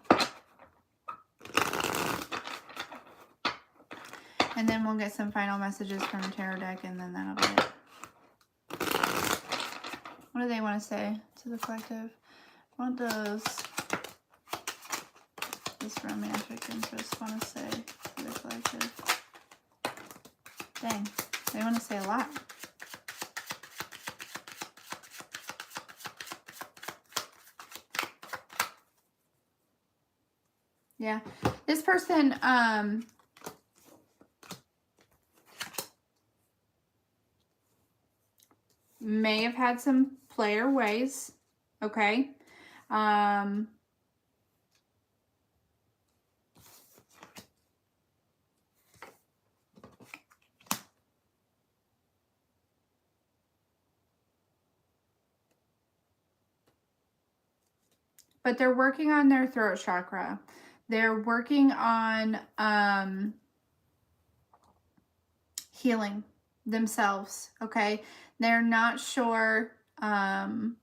And then we'll get some final messages from the tarot deck, and then that'll be it. What do they want to say to the collective? What does this romantic interest want to say to the collective? Dang, they want to say a lot. Yeah, this person, may have had some player ways, okay? But they're working on their throat chakra. They're working on healing themselves, okay? They're not sure how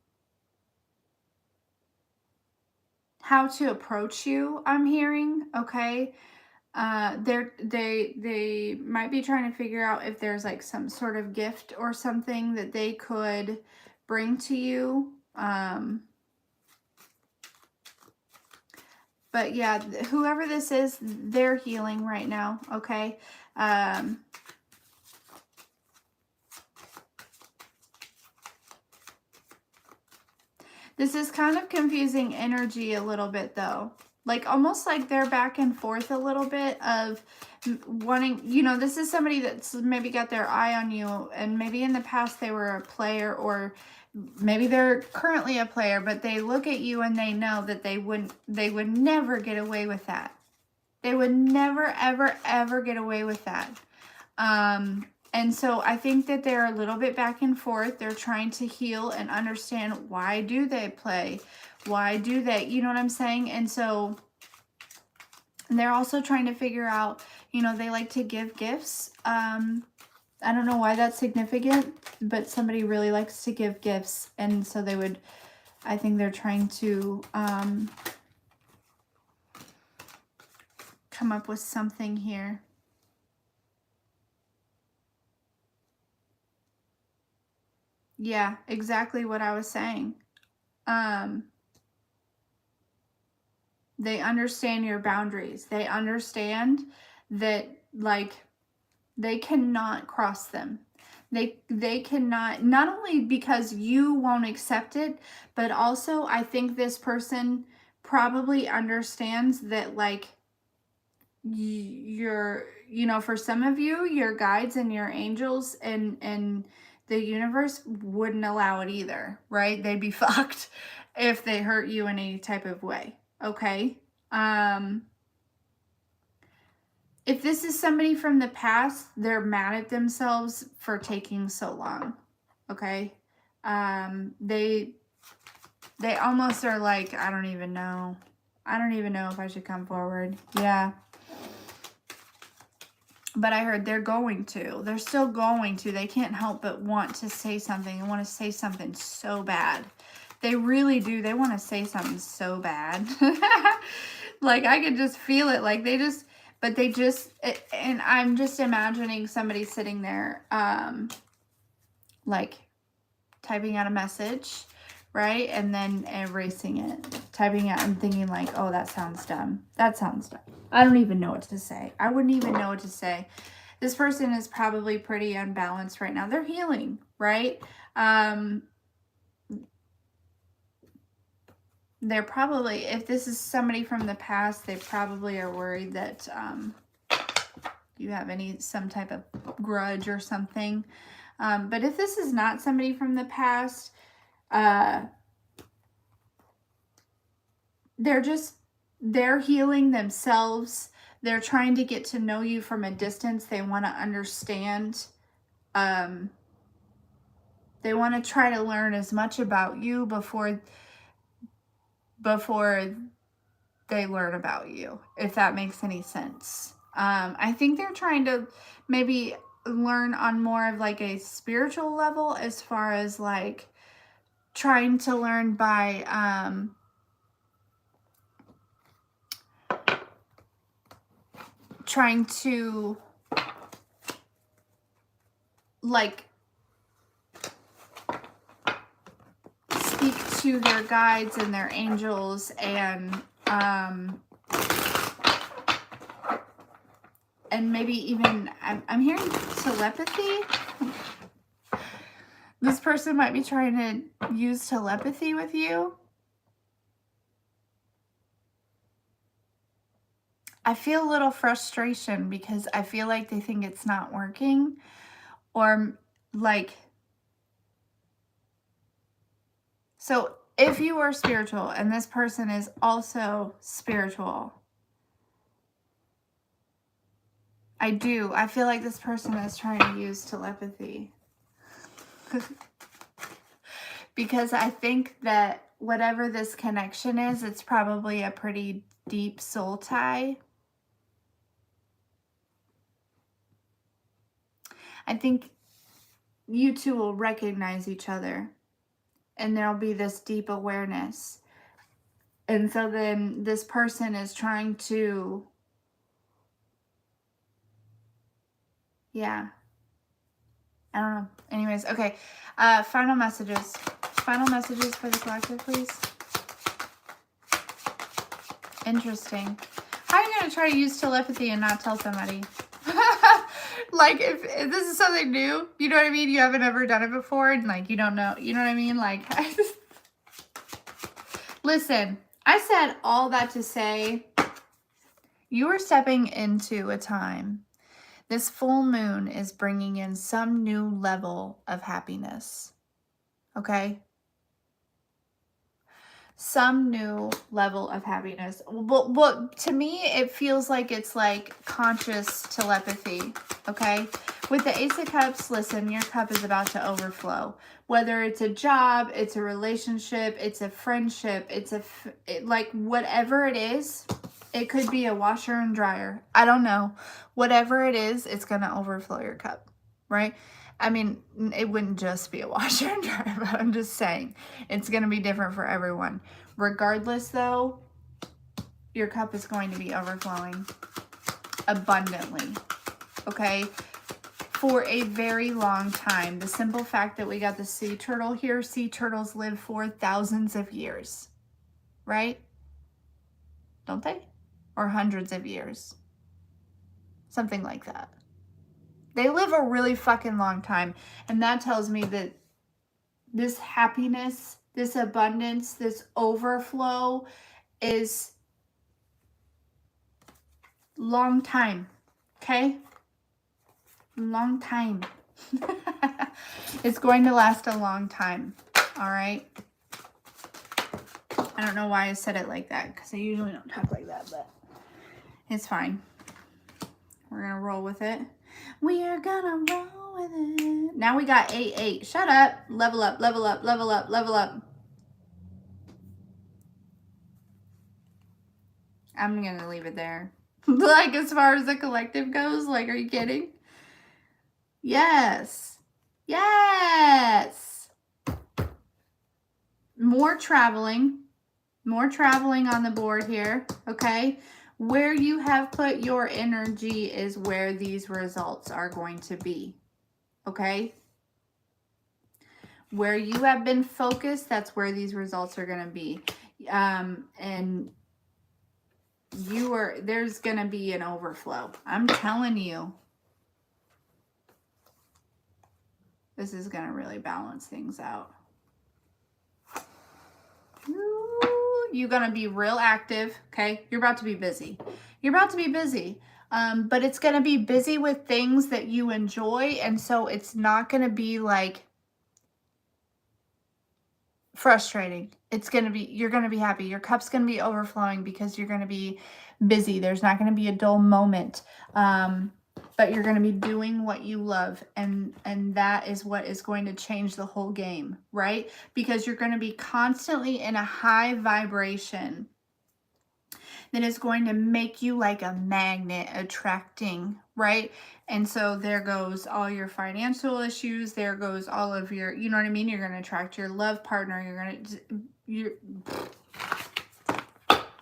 to approach you, I'm hearing, okay? They might be trying to figure out if there's like some sort of gift or something that they could bring to you. But yeah, whoever this is, they're healing right now, okay? This is kind of confusing energy a little bit though. Like almost like they're back and forth a little bit of wanting, you know, this is somebody that's maybe got their eye on you, and maybe in the past they were a player, or maybe they're currently a player, but they look at you and they know that they would never get away with that. They would never, ever, ever get away with that. And so I think that they're a little bit back and forth. They're trying to heal and understand, why do they play? Why do they, you know what I'm saying? And so they're also trying to figure out, you know, they like to give gifts. I don't know why that's significant, but somebody really likes to give gifts. And so they would, I think they're trying to come up with something here. Yeah, exactly what I was saying. They understand your boundaries. They understand that, like, they cannot cross them. They cannot, not only because you won't accept it, but also I think this person probably understands that, like, your, you know, for some of you, your guides and your angels and the universe wouldn't allow it either, right? They'd be fucked if they hurt you in any type of way. Okay. If this is somebody from the past, they're mad at themselves for taking so long. Okay. They almost are like, I don't even know if I should come forward. Yeah. But I heard they're going to. They're still going to. They can't help but want to say something. They want to say something so bad. They really do. They want to say something so bad. Like, I could just feel it. Like, and I'm just imagining somebody sitting there, like, typing out a message, right? And then erasing it. Typing out and thinking like, oh, that sounds dumb. That sounds dumb. I don't even know what to say. I wouldn't even know what to say. This person is probably pretty unbalanced right now. They're healing, right? They're probably, if this is somebody from the past, they probably are worried that you have some type of grudge or something. But if this is not somebody from the past, they're healing themselves. They're trying to get to know you from a distance. They want to understand. They want to try to learn as much about you before they learn about you, if that makes any sense. I think they're trying to maybe learn on more of like a spiritual level, as far as like trying to learn by trying to like speak to their guides and their angels, and maybe even I'm hearing telepathy. This person might be trying to use telepathy with you. I feel a little frustration because I feel like they think it's not working, or like, so if you are spiritual and this person is also spiritual, I feel like this person is trying to use telepathy. Because I think that whatever this connection is, it's probably a pretty deep soul tie. I think you two will recognize each other, and there'll be this deep awareness. And so then this person is trying to, yeah, I don't know. Anyways, okay. Final messages. Final messages for the collective, please. Interesting. How are you going to try to use telepathy and not tell somebody? Like, if this is something new, you know what I mean? You haven't ever done it before, and like, you don't know, you know what I mean? Like, listen, I said all that to say, you are stepping into a time. This full moon is bringing in some new level of happiness. Okay? Some new level of happiness. Well, to me, it feels like it's like conscious telepathy. Okay? With the Ace of Cups, listen, your cup is about to overflow. Whether it's a job, it's a relationship, it's a friendship, like whatever it is, it could be a washer and dryer. I don't know. Whatever it is, it's going to overflow your cup, right? I mean, it wouldn't just be a washer and dryer, but I'm just saying it's going to be different for everyone. Regardless, though, your cup is going to be overflowing abundantly, okay? For a very long time. The simple fact that we got the sea turtle here, sea turtles live for thousands of years, right? Don't they? Or hundreds of years. Something like that. They live a really fucking long time. And that tells me that this happiness, this abundance, this overflow is long time. Okay? Long time. It's going to last a long time. All right? I don't know why I said it like that, because I usually don't talk like that, but it's fine. We're going to roll with it. We are going to roll with it. Now we got 8, 8. Shut up. Level up, level up, level up, level up. I'm going to leave it there. Like, as far as the collective goes, like, are you kidding? Yes. Yes. More traveling on the board here, okay? Where you have put your energy is where these results are going to be, okay? Where you have been focused, that's where these results are going to be. And there's going to be an overflow. I'm telling you. This is going to really balance things out. You're going to be real active, okay? You're about to be busy. You're about to be busy. But it's going to be busy with things that you enjoy. And so it's not going to be like frustrating. It's going to be, you're going to be happy. Your cup's going to be overflowing because you're going to be busy. There's not going to be a dull moment. But you're going to be doing what you love. And that is what is going to change the whole game, right? Because you're going to be constantly in a high vibration that is going to make you like a magnet attracting, right? And so there goes all your financial issues. There goes all of your, you know what I mean? You're going to attract your love partner.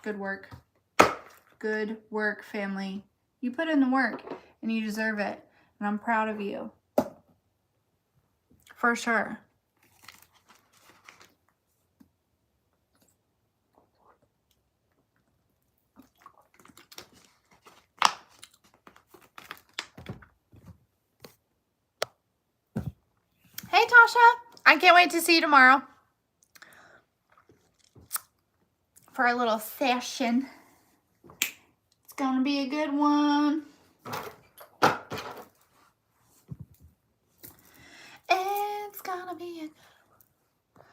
Good work. Good work, family. You put in the work and you deserve it. And I'm proud of you. For sure. Hey, Tasha. I can't wait to see you tomorrow for a little session. It's going to be a good one. It's going to be a good one.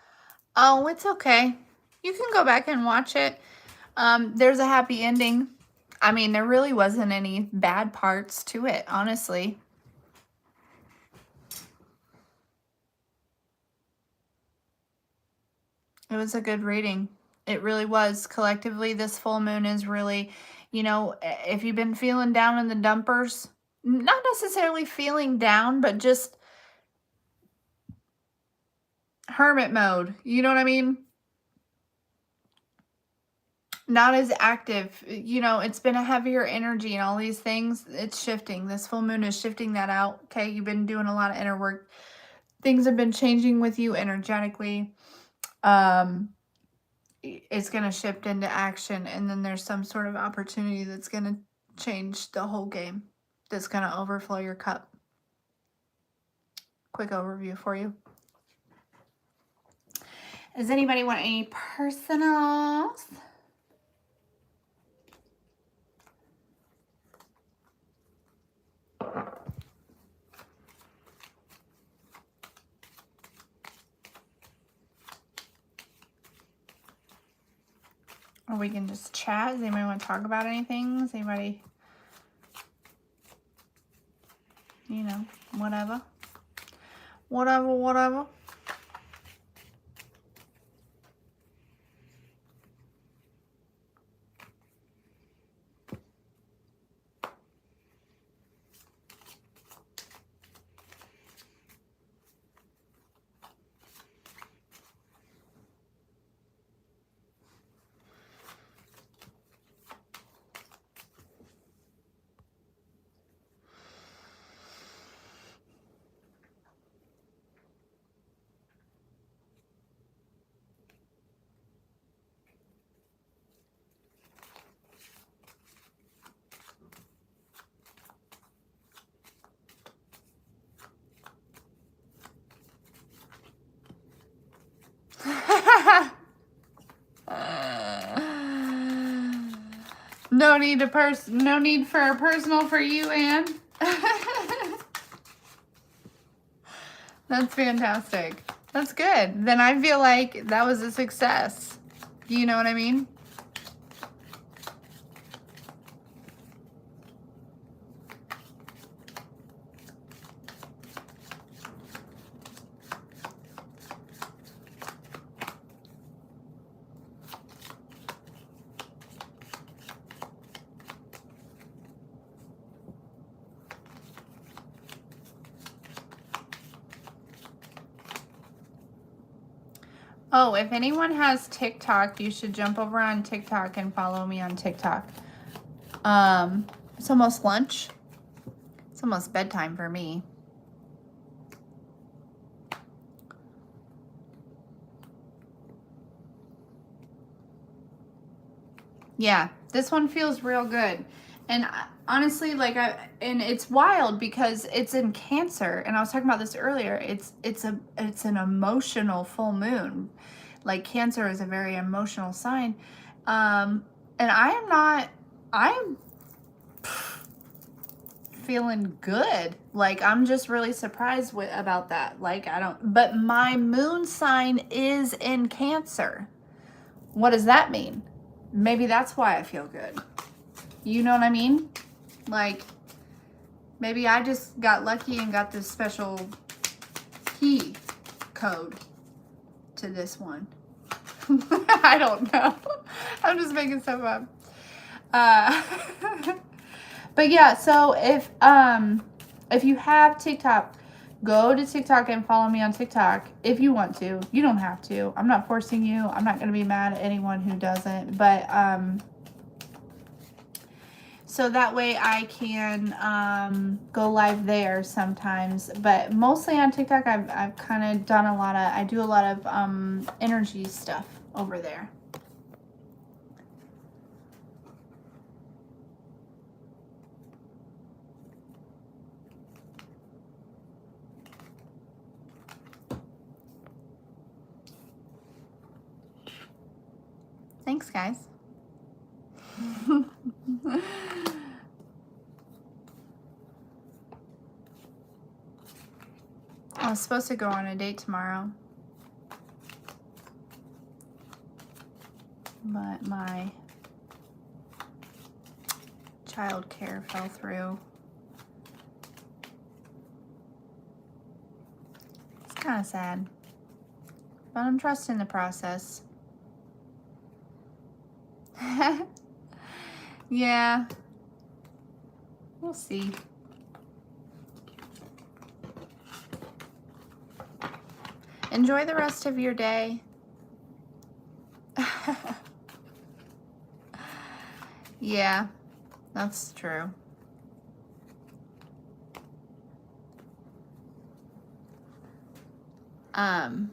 Oh, it's okay. You can go back and watch it. There's a happy ending. I mean, there really wasn't any bad parts to it, honestly. It was a good reading. It really was. Collectively, this full moon is really, you know, if you've been feeling down in the dumpers, not necessarily feeling down, but just hermit mode. You know what I mean? Not as active. You know, it's been a heavier energy and all these things. It's shifting. This full moon is shifting that out. Okay, you've been doing a lot of inner work. Things have been changing with you energetically. It's going to shift into action, and then there's some sort of opportunity that's going to change the whole game, that's going to overflow your cup. Quick overview for you. Does anybody want any personals? Or we can just chat. Does anybody want to talk about anything? Does anybody, you know, whatever. Whatever. No need for a personal for you, Anne. That's fantastic. That's good. Then I feel like that was a success. You know what I mean? Oh, if anyone has TikTok, you should jump over on TikTok and follow me on TikTok. It's almost lunch. It's almost bedtime for me. Yeah, this one feels real good. And honestly, like and it's wild because it's in Cancer, and I was talking about this earlier. It's an emotional full moon. Like Cancer is a very emotional sign. And I'm feeling good. Like I'm just really surprised about that. Like but my moon sign is in Cancer. What does that mean? Maybe that's why I feel good. You know what I mean? Like, maybe I just got lucky and got this special key code to this one. I don't know. I'm just making stuff up. But yeah, so if you have TikTok, go to TikTok and follow me on TikTok if you want to. You don't have to. I'm not forcing you. I'm not going to be mad at anyone who doesn't. But so that way I can go live there sometimes. But mostly on TikTok, I've kind of done I do a lot of energy stuff over there. Thanks, guys. I was supposed to go on a date tomorrow, but my childcare fell through. It's kind of sad, but I'm trusting the process. Yeah, we'll see. Enjoy the rest of your day. Yeah, that's true. And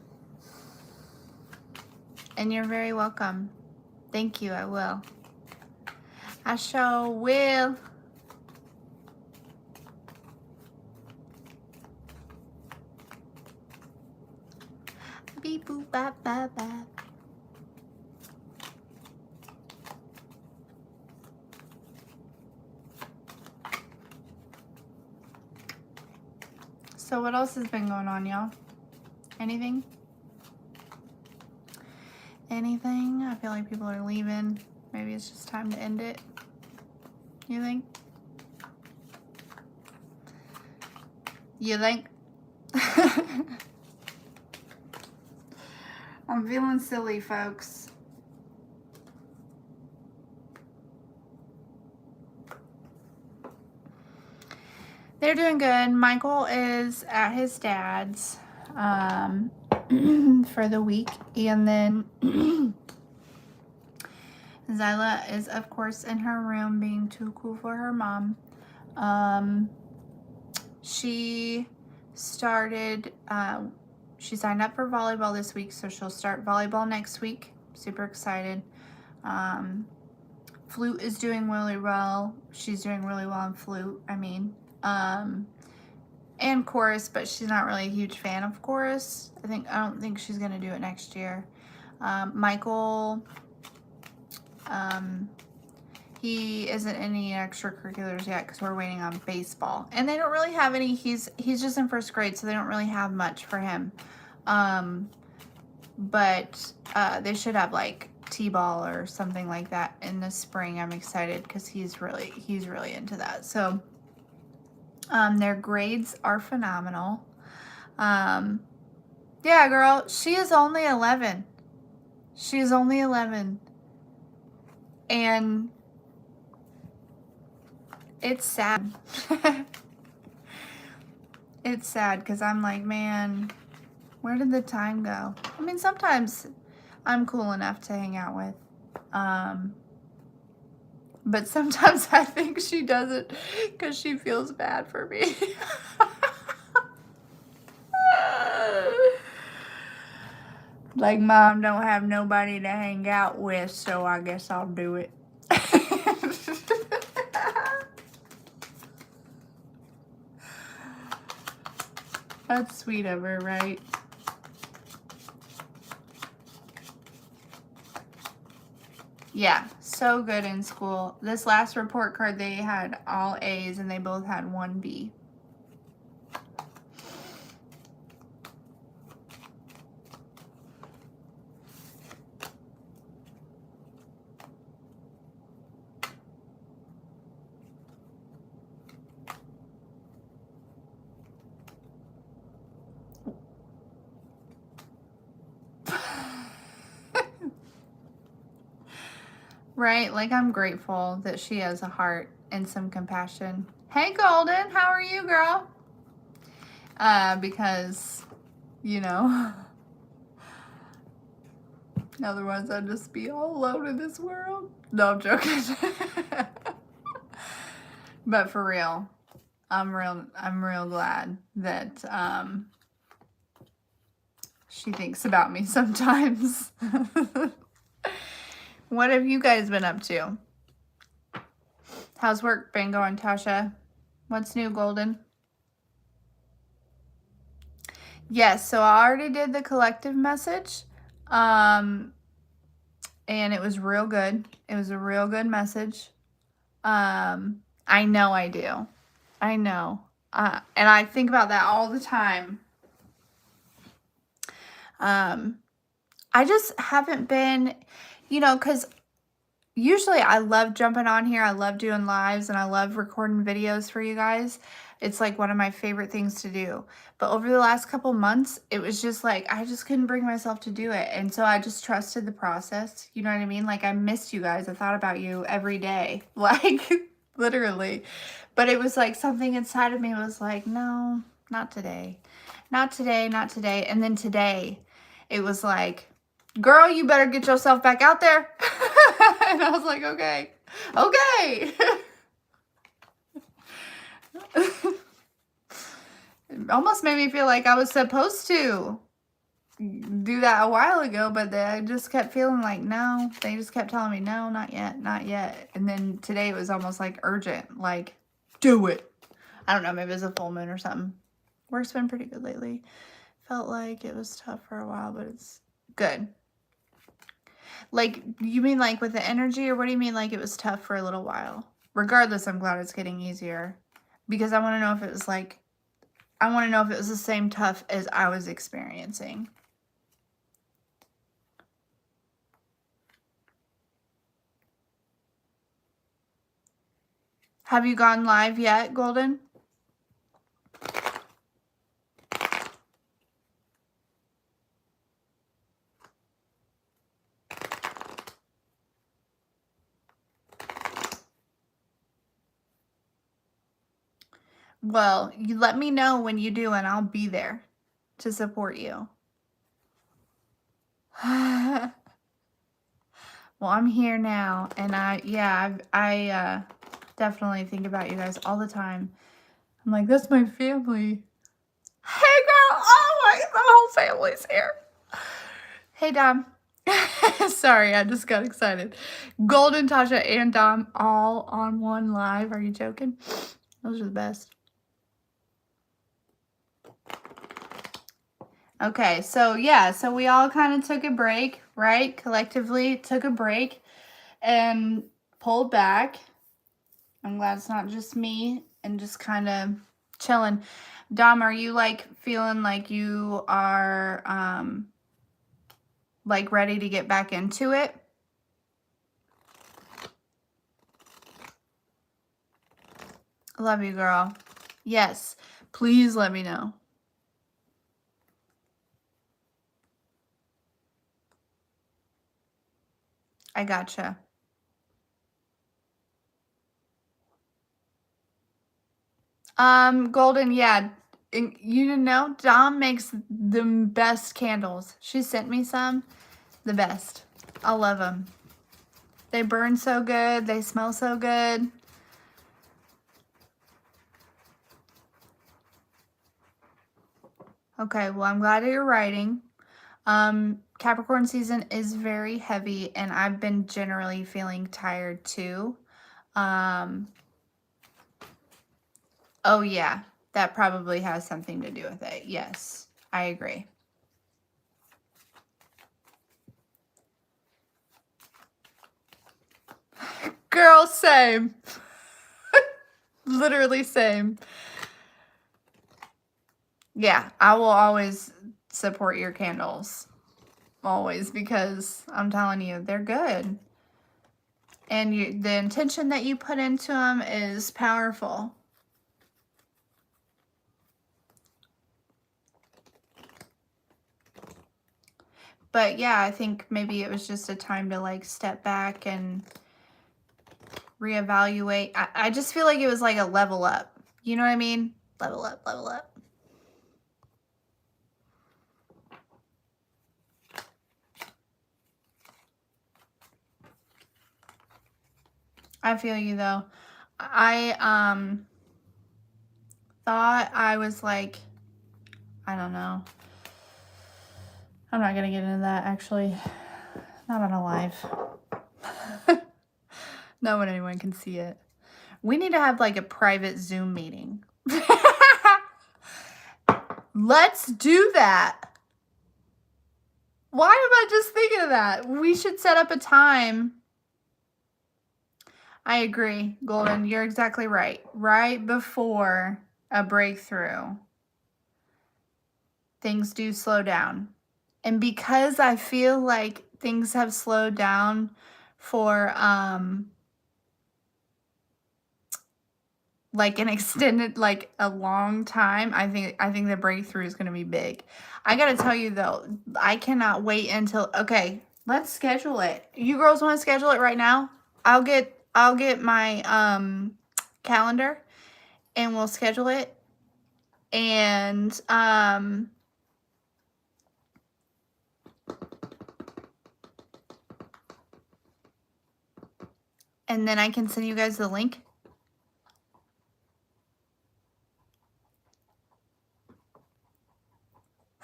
you're very welcome. Thank you, I will. I sure will. Beep boop bop bop bop. So what else has been going on, y'all? Anything? Anything? I feel like people are leaving. Maybe it's just time to end it. You think? You think? I'm feeling silly, folks. They're doing good. Michael is at his dad's for the week. And then Zyla is, of course, in her room being too cool for her mom. She started, she signed up for volleyball this week, so she'll start volleyball next week. Super excited. Flute is doing really well. She's doing really well in flute, I mean. And chorus, but she's not really a huge fan of chorus. I don't think she's gonna do it next year. Michael He isn't in any extracurriculars yet because we're waiting on baseball. And they don't really have any. He's just in first grade, so they don't really have much for him. But they should have like t-ball or something like that in the spring. I'm excited because he's really into that. So their grades are phenomenal. Yeah, girl, she is only 11. She is only 11. And it's sad. It's sad because I'm like, man, where did the time go? I mean, sometimes I'm cool enough to hang out with. But sometimes I think she does it because she feels bad for me. Like, Mom don't have nobody to hang out with, so I guess I'll do it. That's sweet of her, right? Yeah, so good in school. This last report card, they had all A's and they both had 1 B. Right? Like, I'm grateful that she has a heart and some compassion. Hey, Golden, how are you, girl? Because, you know, otherwise I'd just be all alone in this world. No, I'm joking. But for real, I'm real glad that she thinks about me sometimes. What have you guys been up to? How's work been going, Tasha? What's new, Golden? Yes, so I already did the collective message. And it was real good. It was a real good message. I know I do. I know. And I think about that all the time. I just haven't been, you know, because usually I love jumping on here. I love doing lives and I love recording videos for you guys. It's like one of my favorite things to do. But over the last couple months, it was just like, I just couldn't bring myself to do it. And so I just trusted the process. You know what I mean? Like, I missed you guys. I thought about you every day. Like, literally. But it was like something inside of me was like, no, not today. Not today, not today. And then today, it was like, girl, you better get yourself back out there. And I was like, okay. Okay. It almost made me feel like I was supposed to do that a while ago, but I just kept feeling like, no. They just kept telling me, no, not yet, not yet. And then today it was almost like urgent, like, do it. I don't know, maybe it was a full moon or something. Work's been pretty good lately. Felt like it was tough for a while, but it's good. Like, you mean like with the energy, or what do you mean like it was tough for a little while? Regardless, I'm glad it's getting easier. Because I want to know if it was like, I want to know if it was the same tough as I was experiencing. Have you gone live yet, Golden? Well, you let me know when you do, and I'll be there to support you. Well, I'm here now, and I definitely think about you guys all the time. I'm like, that's my family. Hey, girl! Oh my whole family's here. Hey, Dom. Sorry, I just got excited. Golden, Tasha, and Dom all on one live. Are you joking? Those are the best. Okay, so yeah, so we all kind of took a break, right? Collectively took a break and pulled back. I'm glad it's not just me and just kind of chilling. Dom, are you like feeling like you are like ready to get back into it? Love you, girl. Yes, please let me know. I gotcha. Golden, yeah. You didn't know? Dom makes the best candles. She sent me some. The best. I love them. They burn so good. They smell so good. Okay, well, I'm glad that you're writing. Capricorn season is very heavy, and I've been generally feeling tired too. Oh yeah, that probably has something to do with it. Yes, I agree. Girl, same. Literally same. Yeah, I will always support your candles. Always, because I'm telling you, they're good. And the intention that you put into them is powerful. But yeah, I think maybe it was just a time to like step back and reevaluate. I just feel like it was like a level up. You know what I mean? Level up, level up. I feel you though. I thought I was like, I don't know. I'm not gonna get into that actually. Not on a live. Not when anyone can see it. We need to have like a private Zoom meeting. Let's do that. Why am I just thinking of that? We should set up a time. I agree, Golden. You're exactly right. Right before a breakthrough, things do slow down. And because I feel like things have slowed down for like an extended, like a long time, I think the breakthrough is going to be big. I got to tell you though, I cannot wait until, okay, let's schedule it. You girls want to schedule it right now? I'll get my calendar and we'll schedule it. And then I can send you guys the link.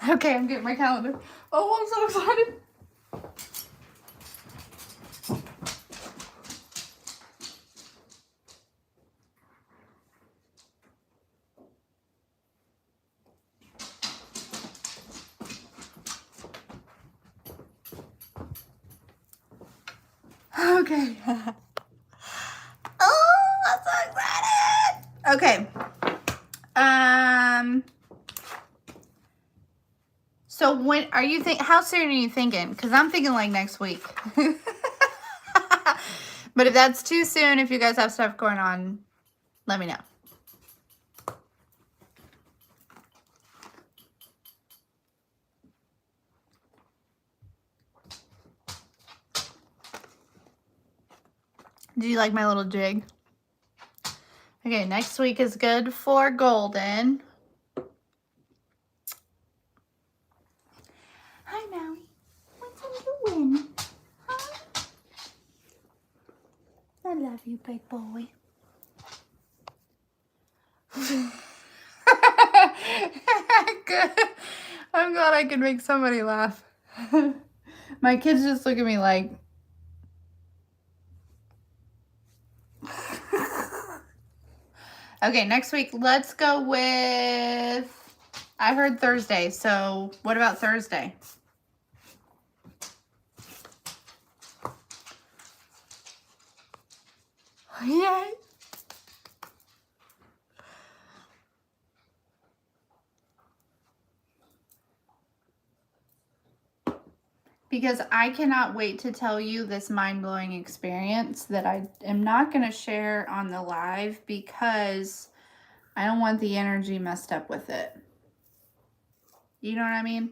Okay, I'm getting my calendar. Oh, I'm so excited. Okay. Oh, I'm so excited. Okay. So when are you how soon are you thinking? Because I'm thinking like next week. But if that's too soon, if you guys have stuff going on, let me know. Do you like my little jig? Okay, next week is good for Golden. Hi, Maui. What's you doing? Huh? I love you, big boy. Good. I'm glad I could make somebody laugh. My kids just look at me like... Okay, next week, let's go with... I heard Thursday, so what about Thursday? Yay. Because I cannot wait to tell you this mind-blowing experience that I am not going to share on the live because I don't want the energy messed up with it. You know what I mean?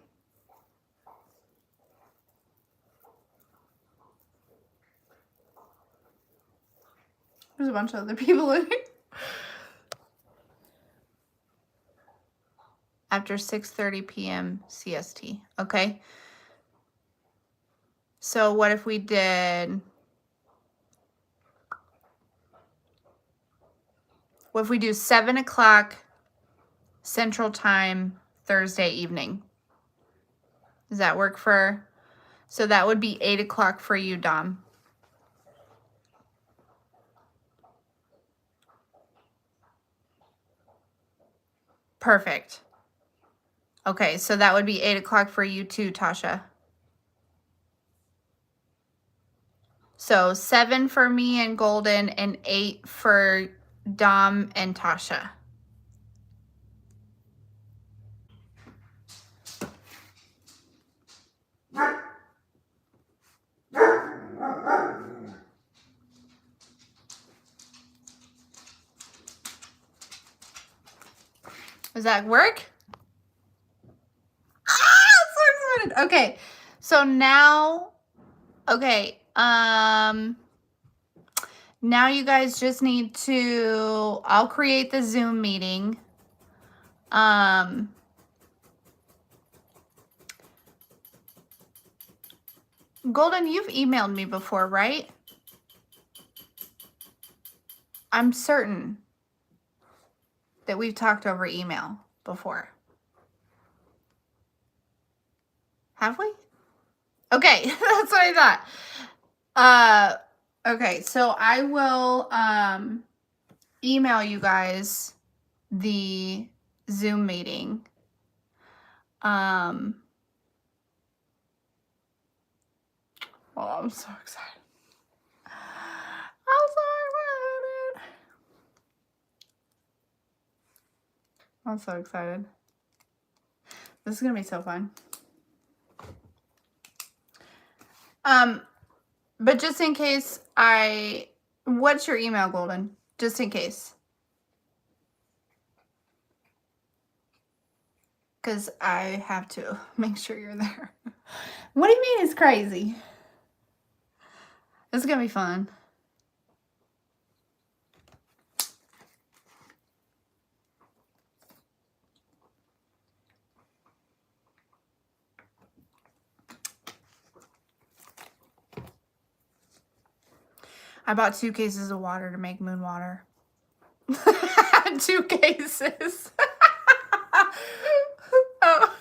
There's a bunch of other people in here. After 6:30 p.m. CST. Okay. So what if we did... What if we do 7 o'clock Central Time Thursday evening? Does that work for... So that would be 8 o'clock for you, Dom. Perfect. Okay, so that would be 8 o'clock for you too, Tasha. So 7 for me and Golden and 8 for Dom and Tasha. Does that work? Ah, so excited. Okay, so now, okay, now you guys just need to, I'll create the Zoom meeting. Golden, you've emailed me before, right? I'm certain that we've talked over email before. Have we? Okay, that's what I thought. Okay, so I will email you guys the Zoom meeting. Oh, I'm so excited. I'm so excited. I'm so excited. This is gonna be so fun. But just in case what's your email, Golden? Just in case. Because I have to make sure you're there. What do you mean it's crazy? It's gonna be fun. I bought 2 cases of water to make moon water. 2 cases. Oh.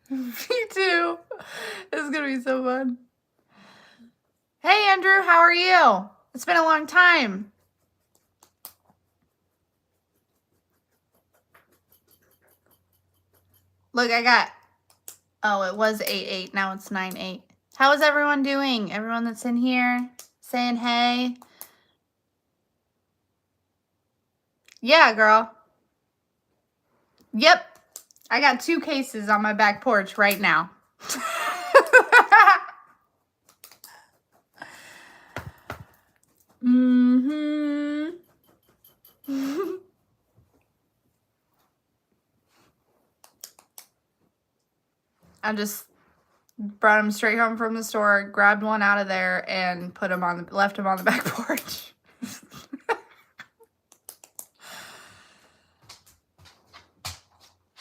Me too. This is gonna be so fun. Hey Andrew, how are you? It's been a long time. Look, I got, oh, it was 8-8. Now it's 9-8. How is everyone doing? Everyone that's in here saying hey. Yeah, girl. Yep. I got 2 cases on my back porch right now. Mm-hmm. I just brought him straight home from the store, grabbed one out of there, and left him on the back porch.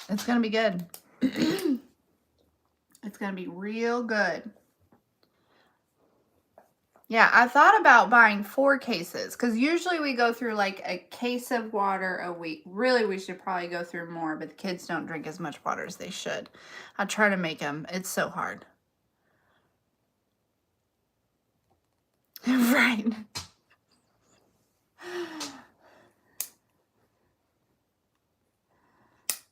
It's gonna be good. It's gonna be real good. Yeah, I thought about buying 4 cases because usually we go through like a case of water a week. Really, we should probably go through more, but the kids don't drink as much water as they should. I try to make them. It's so hard. Right.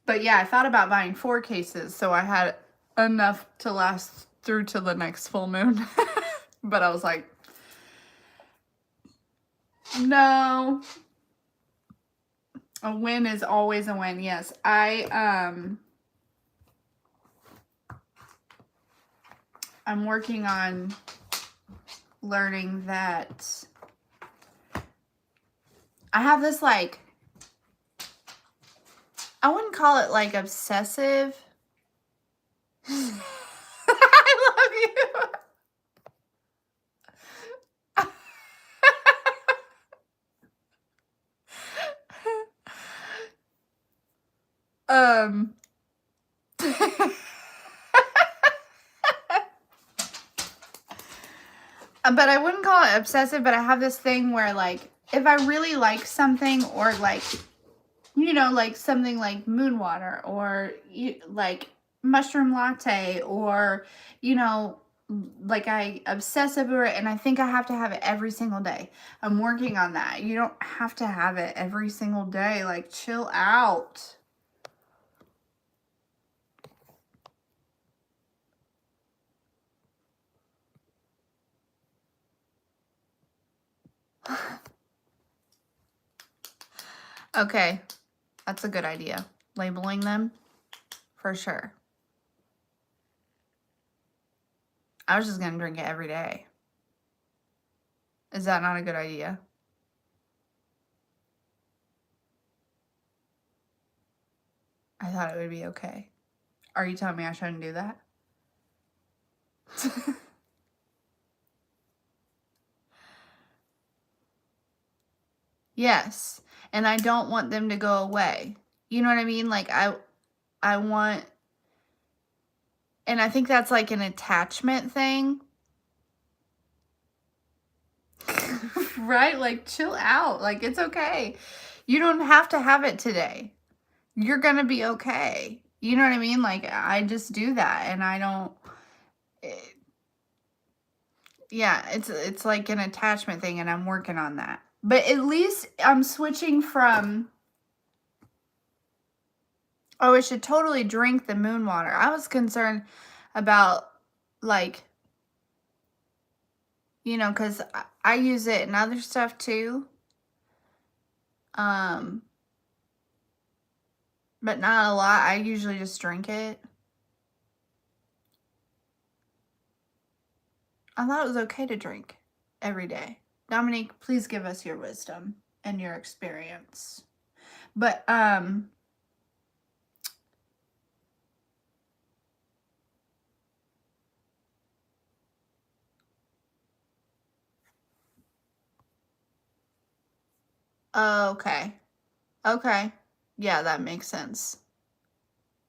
But yeah, I thought about buying 4 cases so I had enough to last through to the next full moon. But I was like, no. A win is always a win. Yes. I'm working on learning that I have this, like, I wouldn't call it like obsessive. I love you. But I wouldn't call it obsessive, but I have this thing where, like, if I really like something, or like, you know, like something like moon water, or like mushroom latte, or, you know, like I obsess over it and I think I have to have it every single day. I'm working on that. You don't have to have it every single day. Like, chill out. Okay, that's a good idea. Labeling them, for sure. I was just going to drink it every day. Is that not a good idea? I thought it would be okay. Are you telling me I shouldn't do that? Yes. And I don't want them to go away. You know what I mean? Like, I want, and I think that's like an attachment thing. Right? Like, chill out. Like, it's okay. You don't have to have it today. You're gonna be okay. You know what I mean? Like, I just do that, and I don't, yeah, it's like an attachment thing, and I'm working on that. But at least I'm switching from, oh, I should totally drink the moon water. I was concerned about, like, you know, because I use it in other stuff too. But not a lot. I usually just drink it. I thought it was okay to drink every day. Dominique, please give us your wisdom and your experience. But, okay. Okay. Yeah, that makes sense.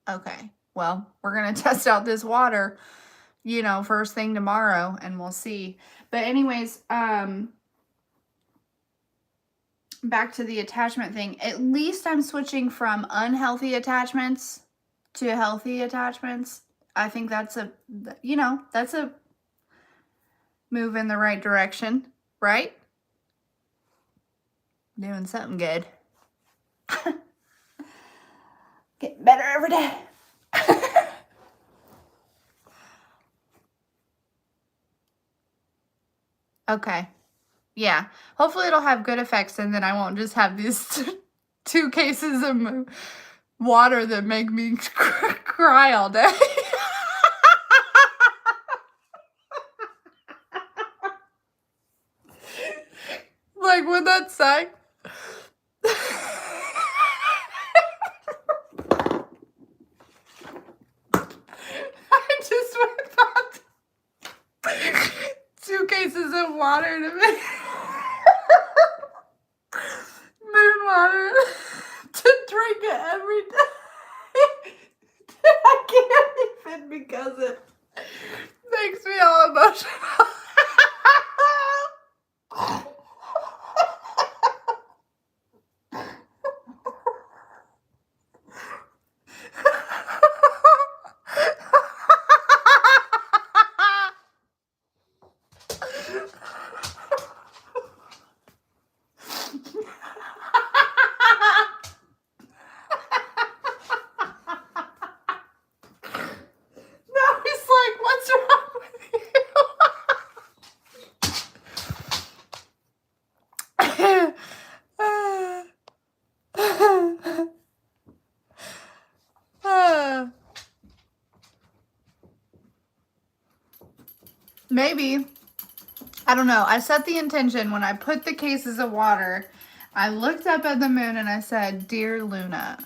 Okay. Well, we're going to test out this water, you know, first thing tomorrow, and we'll see. But anyways, back to the attachment thing. At least I'm switching from unhealthy attachments to healthy attachments. I think that's a, you know, that's a move in the right direction, right? Doing something good. Getting better every day. Okay. Yeah. Hopefully it'll have good effects, and then I won't just have these 2 cases of water that make me cry all day. Like, would that suck? I just thought 2 cases of water to make moon water to drink it every day. I can't even, because it makes me all emotional. maybe. I don't know. I set the intention when I put the cases of water. I looked up at the moon and I said, "Dear Luna,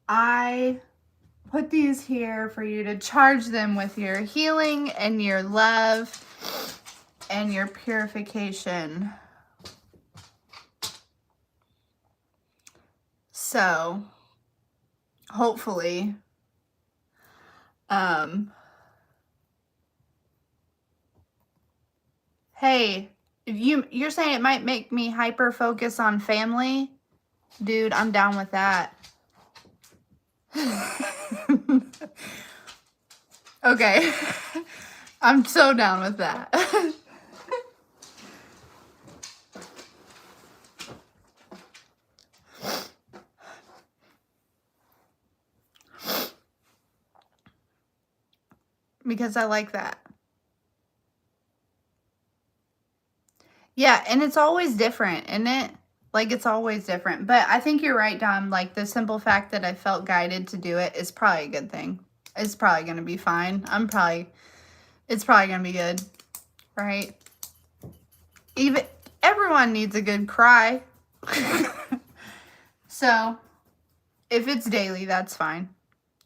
I put these here for you to charge them with your healing and your love and your purification." So, hopefully, hey, you're saying it might make me hyper focus on family? Dude, I'm down with that. Okay. I'm so down with that. Because I like that. Yeah, and it's always different, isn't it? Like, it's always different. But I think you're right, Dom. Like, the simple fact that I felt guided to do it is probably a good thing. It's probably going to be fine. It's probably going to be good. Right? Everyone needs a good cry. So, if it's daily, that's fine.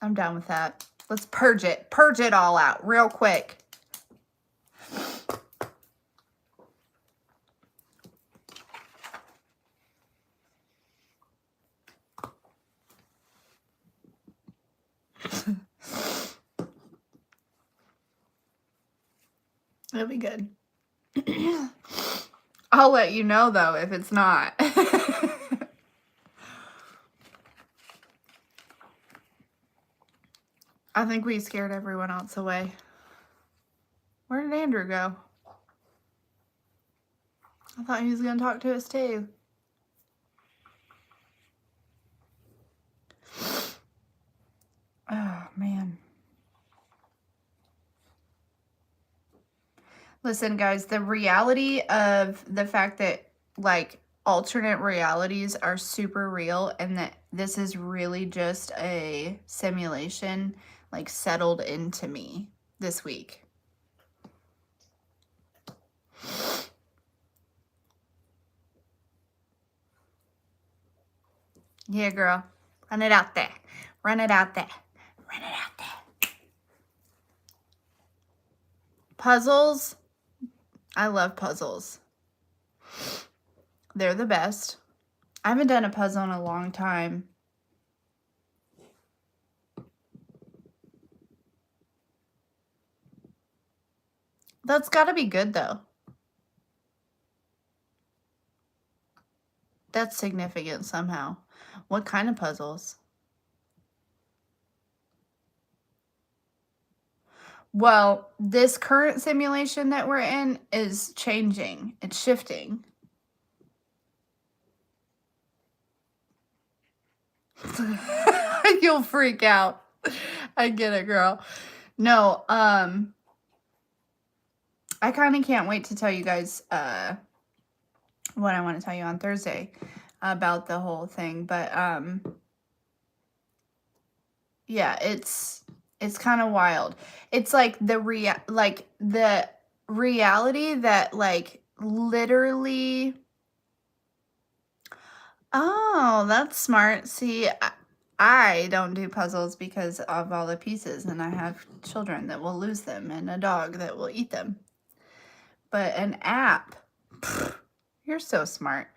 I'm down with that. Let's purge it. Purge it all out real quick. It'll be good. I'll let you know, though, if it's not. I think we scared everyone else away. Where did Andrew go? I thought he was going to talk to us, too. Oh, man. Listen, guys, the reality of the fact that, like, alternate realities are super real and that this is really just a simulation, like, settled into me this week. Yeah, girl. Run it out there. Run it out there. Run it out there. Puzzles. I love puzzles. They're the best. I haven't done a puzzle in a long time. That's got to be good, though. That's significant somehow. What kind of puzzles? Well, this current simulation that we're in is changing. It's shifting. You'll freak out. I get it, girl. No, I kind of can't wait to tell you guys what I want to tell you on Thursday about the whole thing. But yeah, it's kind of wild. It's like the reality that, like, literally. Oh, that's smart. See, I don't do puzzles because of all the pieces, and I have children that will lose them and a dog that will eat them. But an app, pff, you're so smart.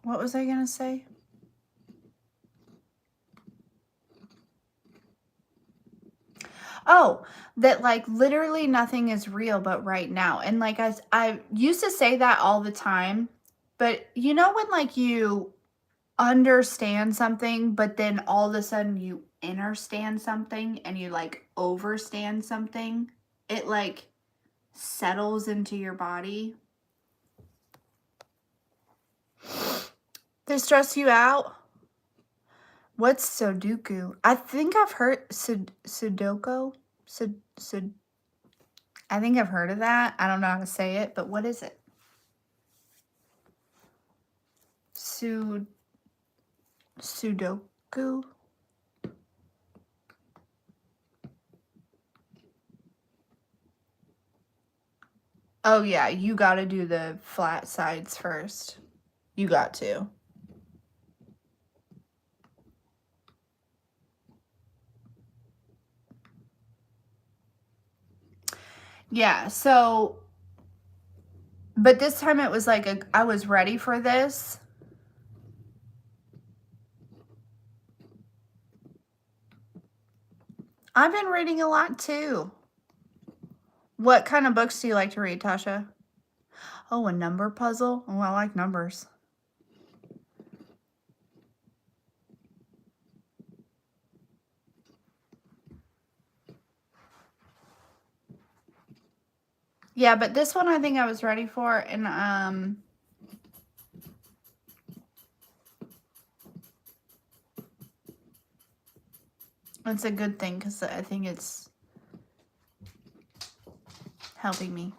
What was I gonna say? Oh, that, like, literally nothing is real but right now. And, like, I used to say that all the time, but you know when, like, you understand something, but then all of a sudden you understand something and you, like, overstand something, it, like, settles into your body. They stress you out? What's Sudoku? I think I've heard Sudoku. I think I've heard of that. I don't know how to say it, but what is it? Sudoku. Oh yeah, you gotta do the flat sides first. You got to. Yeah, so, but this time it was like I was ready for this. I've been reading a lot too. What kind of books do you like to read, Tasha? Oh, a number puzzle? Oh, I like numbers. Yeah, but this one I think I was ready for, and it's a good thing because I think it's helping me.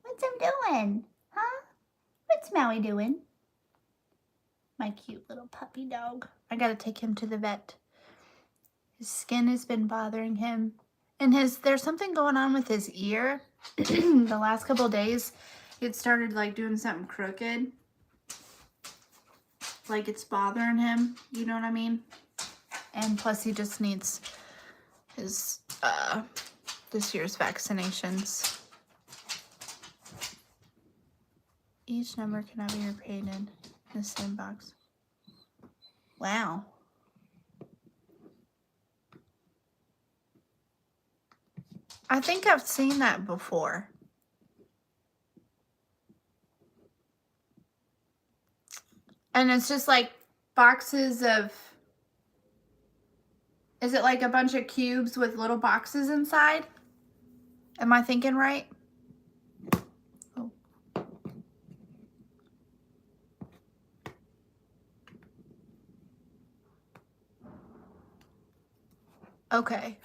What's him doing? Huh? What's Maui doing? My cute little puppy dog. I gotta take him to the vet. His skin has been bothering him. And there's something going on with his ear. The last couple of days, it started like doing something crooked. Like it's bothering him. You know what I mean? And plus he just needs his, this year's vaccinations. Each number cannot be repaid in the same box. Wow. I think I've seen that before. And it's just like boxes of, is it like a bunch of cubes with little boxes inside? Am I thinking right? Oh. Okay.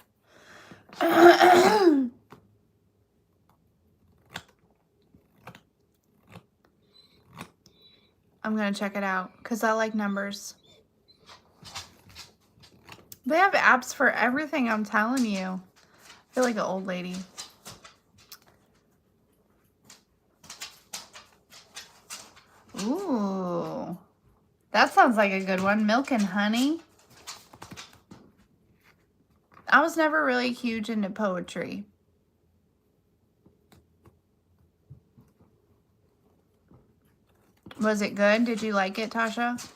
I'm going to check it out because I like numbers. They have apps for everything, I'm telling you. I feel like an old lady. Ooh. That sounds like a good one. Milk and honey. I was never really huge into poetry. Was it good? Did you like it, Tasha?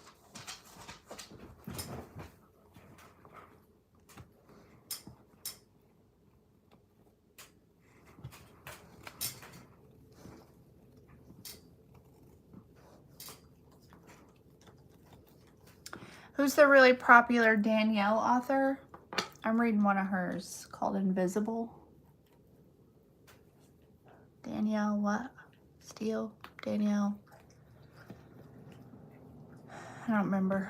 Who's the really popular Danielle author? I'm reading one of hers called Invisible. Danielle what? Steele? Danielle? I don't remember.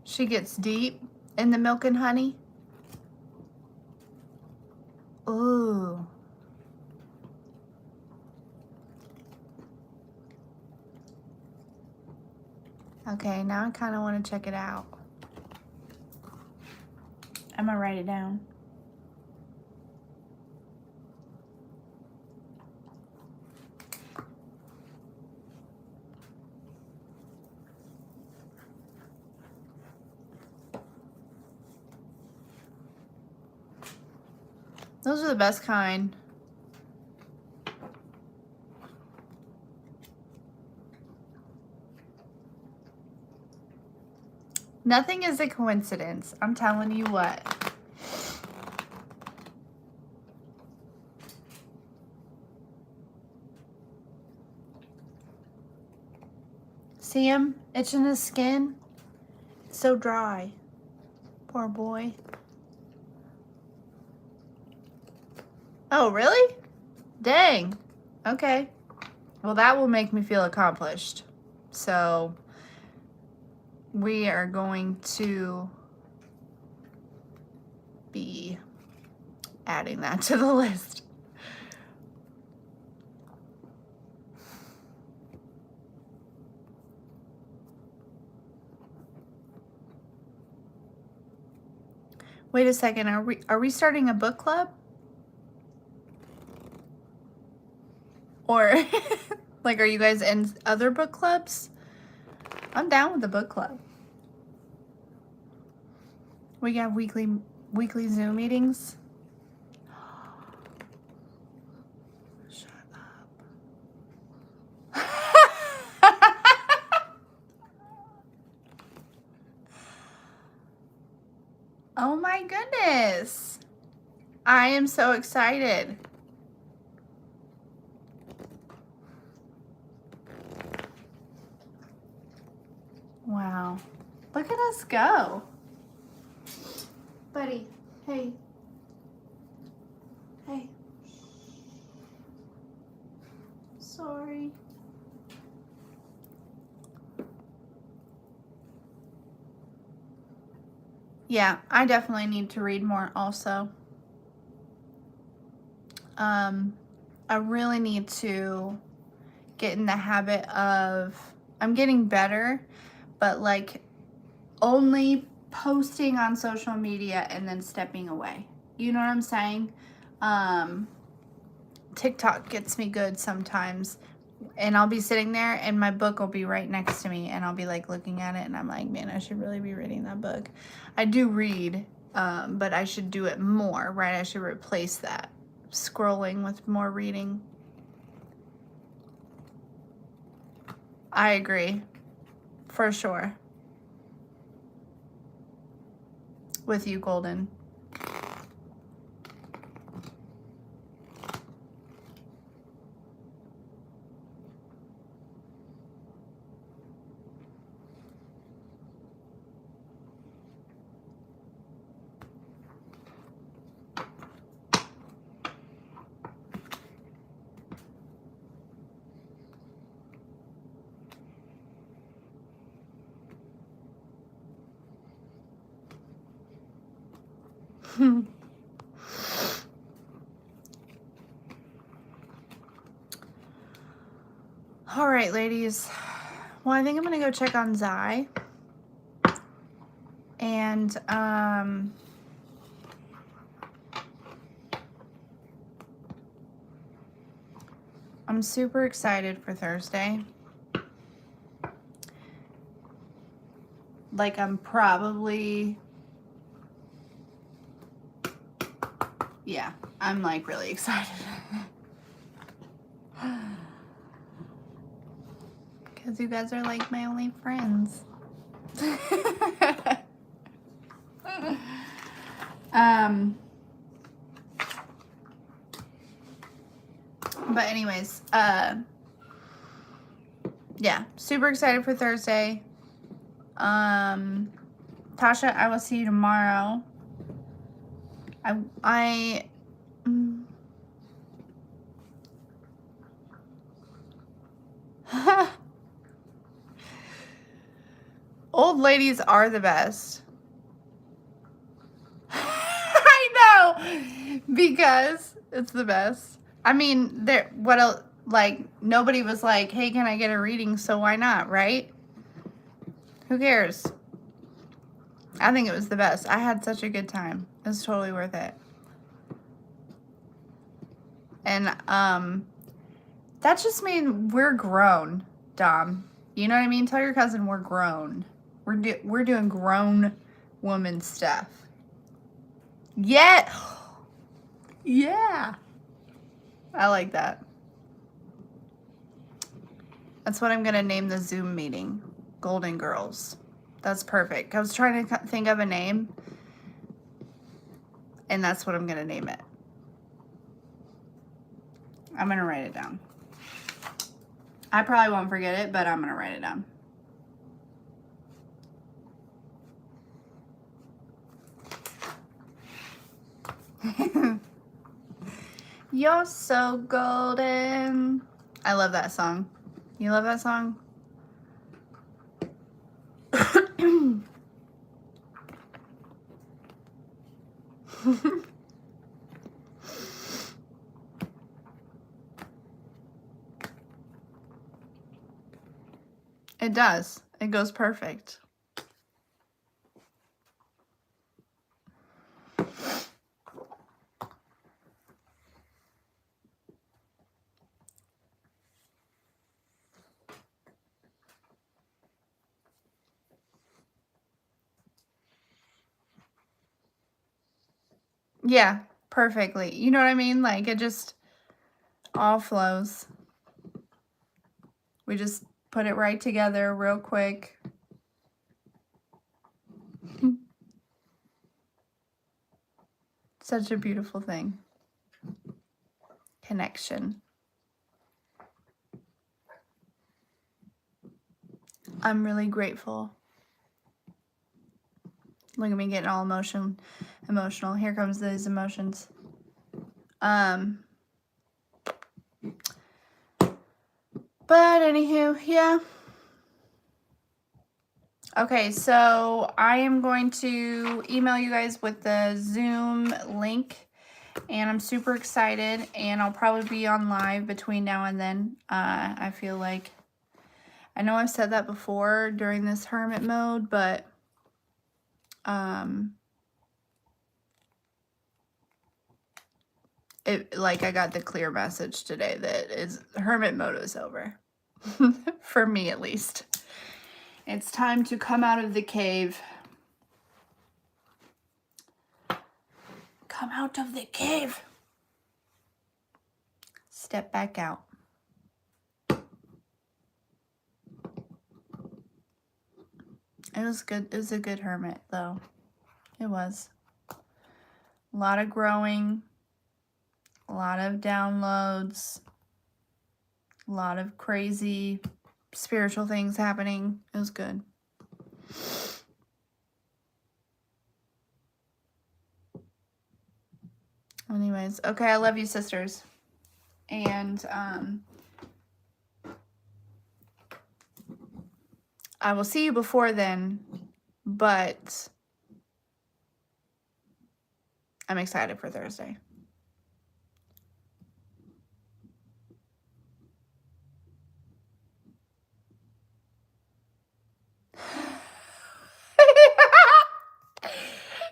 She gets deep in the milk and honey. Ooh. Okay, now I kind of want to check it out. I'm going to write it down. Those are the best kind. Nothing is a coincidence. I'm telling you what. See him itching his skin? It's so dry. Poor boy. Oh, really? Dang. Okay. Well, that will make me feel accomplished. So we are going to be adding that to the list. Wait a second. Are we starting a book club? Or like, are you guys in other book clubs? I'm down with the book club. We have weekly Zoom meetings. Shut up. Oh my goodness. I am so excited. Wow. Look at us go. Buddy, hey. Hey. Sorry. Yeah, I definitely need to read more also. I really need to get in the habit of, I'm getting better, but like only posting on social media and then stepping away. You know what I'm saying? TikTok gets me good sometimes, and I'll be sitting there and my book will be right next to me and I'll be like looking at it and I'm like, man, I should really be reading that book. I do read, but I should do it more, right? I should replace that scrolling with more reading. I agree, for sure. With you, Golden. All right, ladies. Well, I think I'm gonna go check on Zai. And I'm super excited for Thursday. Like, I'm probably, yeah, I'm like really excited. Because you guys are like my only friends. But anyways, yeah, super excited for Thursday. Tasha, I will see you tomorrow. Old ladies are the best. I know, because it's the best. I mean, nobody was like, hey, can I get a reading? So why not, right? Who cares? I think it was the best. I had such a good time. It was totally worth it. And that just means we're grown, Dom. You know what I mean? Tell your cousin we're grown. We're doing grown woman stuff. Yeah. Yeah. I like that. That's what I'm going to name the Zoom meeting. Golden Girls. That's perfect. I was trying to think of a name, and that's what I'm going to name it. I'm going to write it down. I probably won't forget it, but I'm going to write it down. You're so golden. I love that song. You love that song? It does. It goes perfect. Yeah, perfectly. You know what I mean? Like, it just all flows. We just put it right together real quick. Such a beautiful thing. Connection. I'm really grateful. Look at me getting all emotional. Here comes these emotions. But anywho, yeah. Okay, so I am going to email you guys with the Zoom link, and I'm super excited, and I'll probably be on live between now and then. I feel like, I know I've said that before during this hermit mode, but I got the clear message today that hermit mode is over. For me, at least. It's time to come out of the cave. Come out of the cave. Step back out. It was good. It was a good hermit, though. It was. A lot of growing. A lot of downloads. A lot of crazy spiritual things happening. It was good. Anyways, okay, I love you, sisters. And I will see you before then, but I'm excited for Thursday.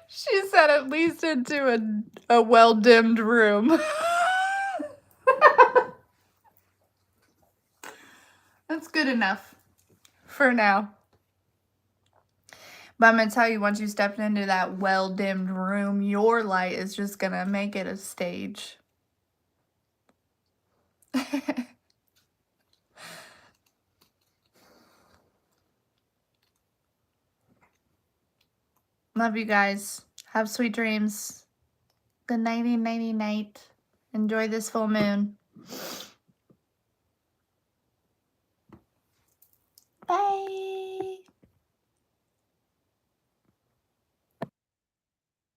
She said at least into a well-dimmed room. That's good enough for now. But I'm going to tell you, once you step into that well-dimmed room, your light is just going to make it a stage. Love you guys. Have sweet dreams. Good nighty, nighty, night. Enjoy this full moon. Bye.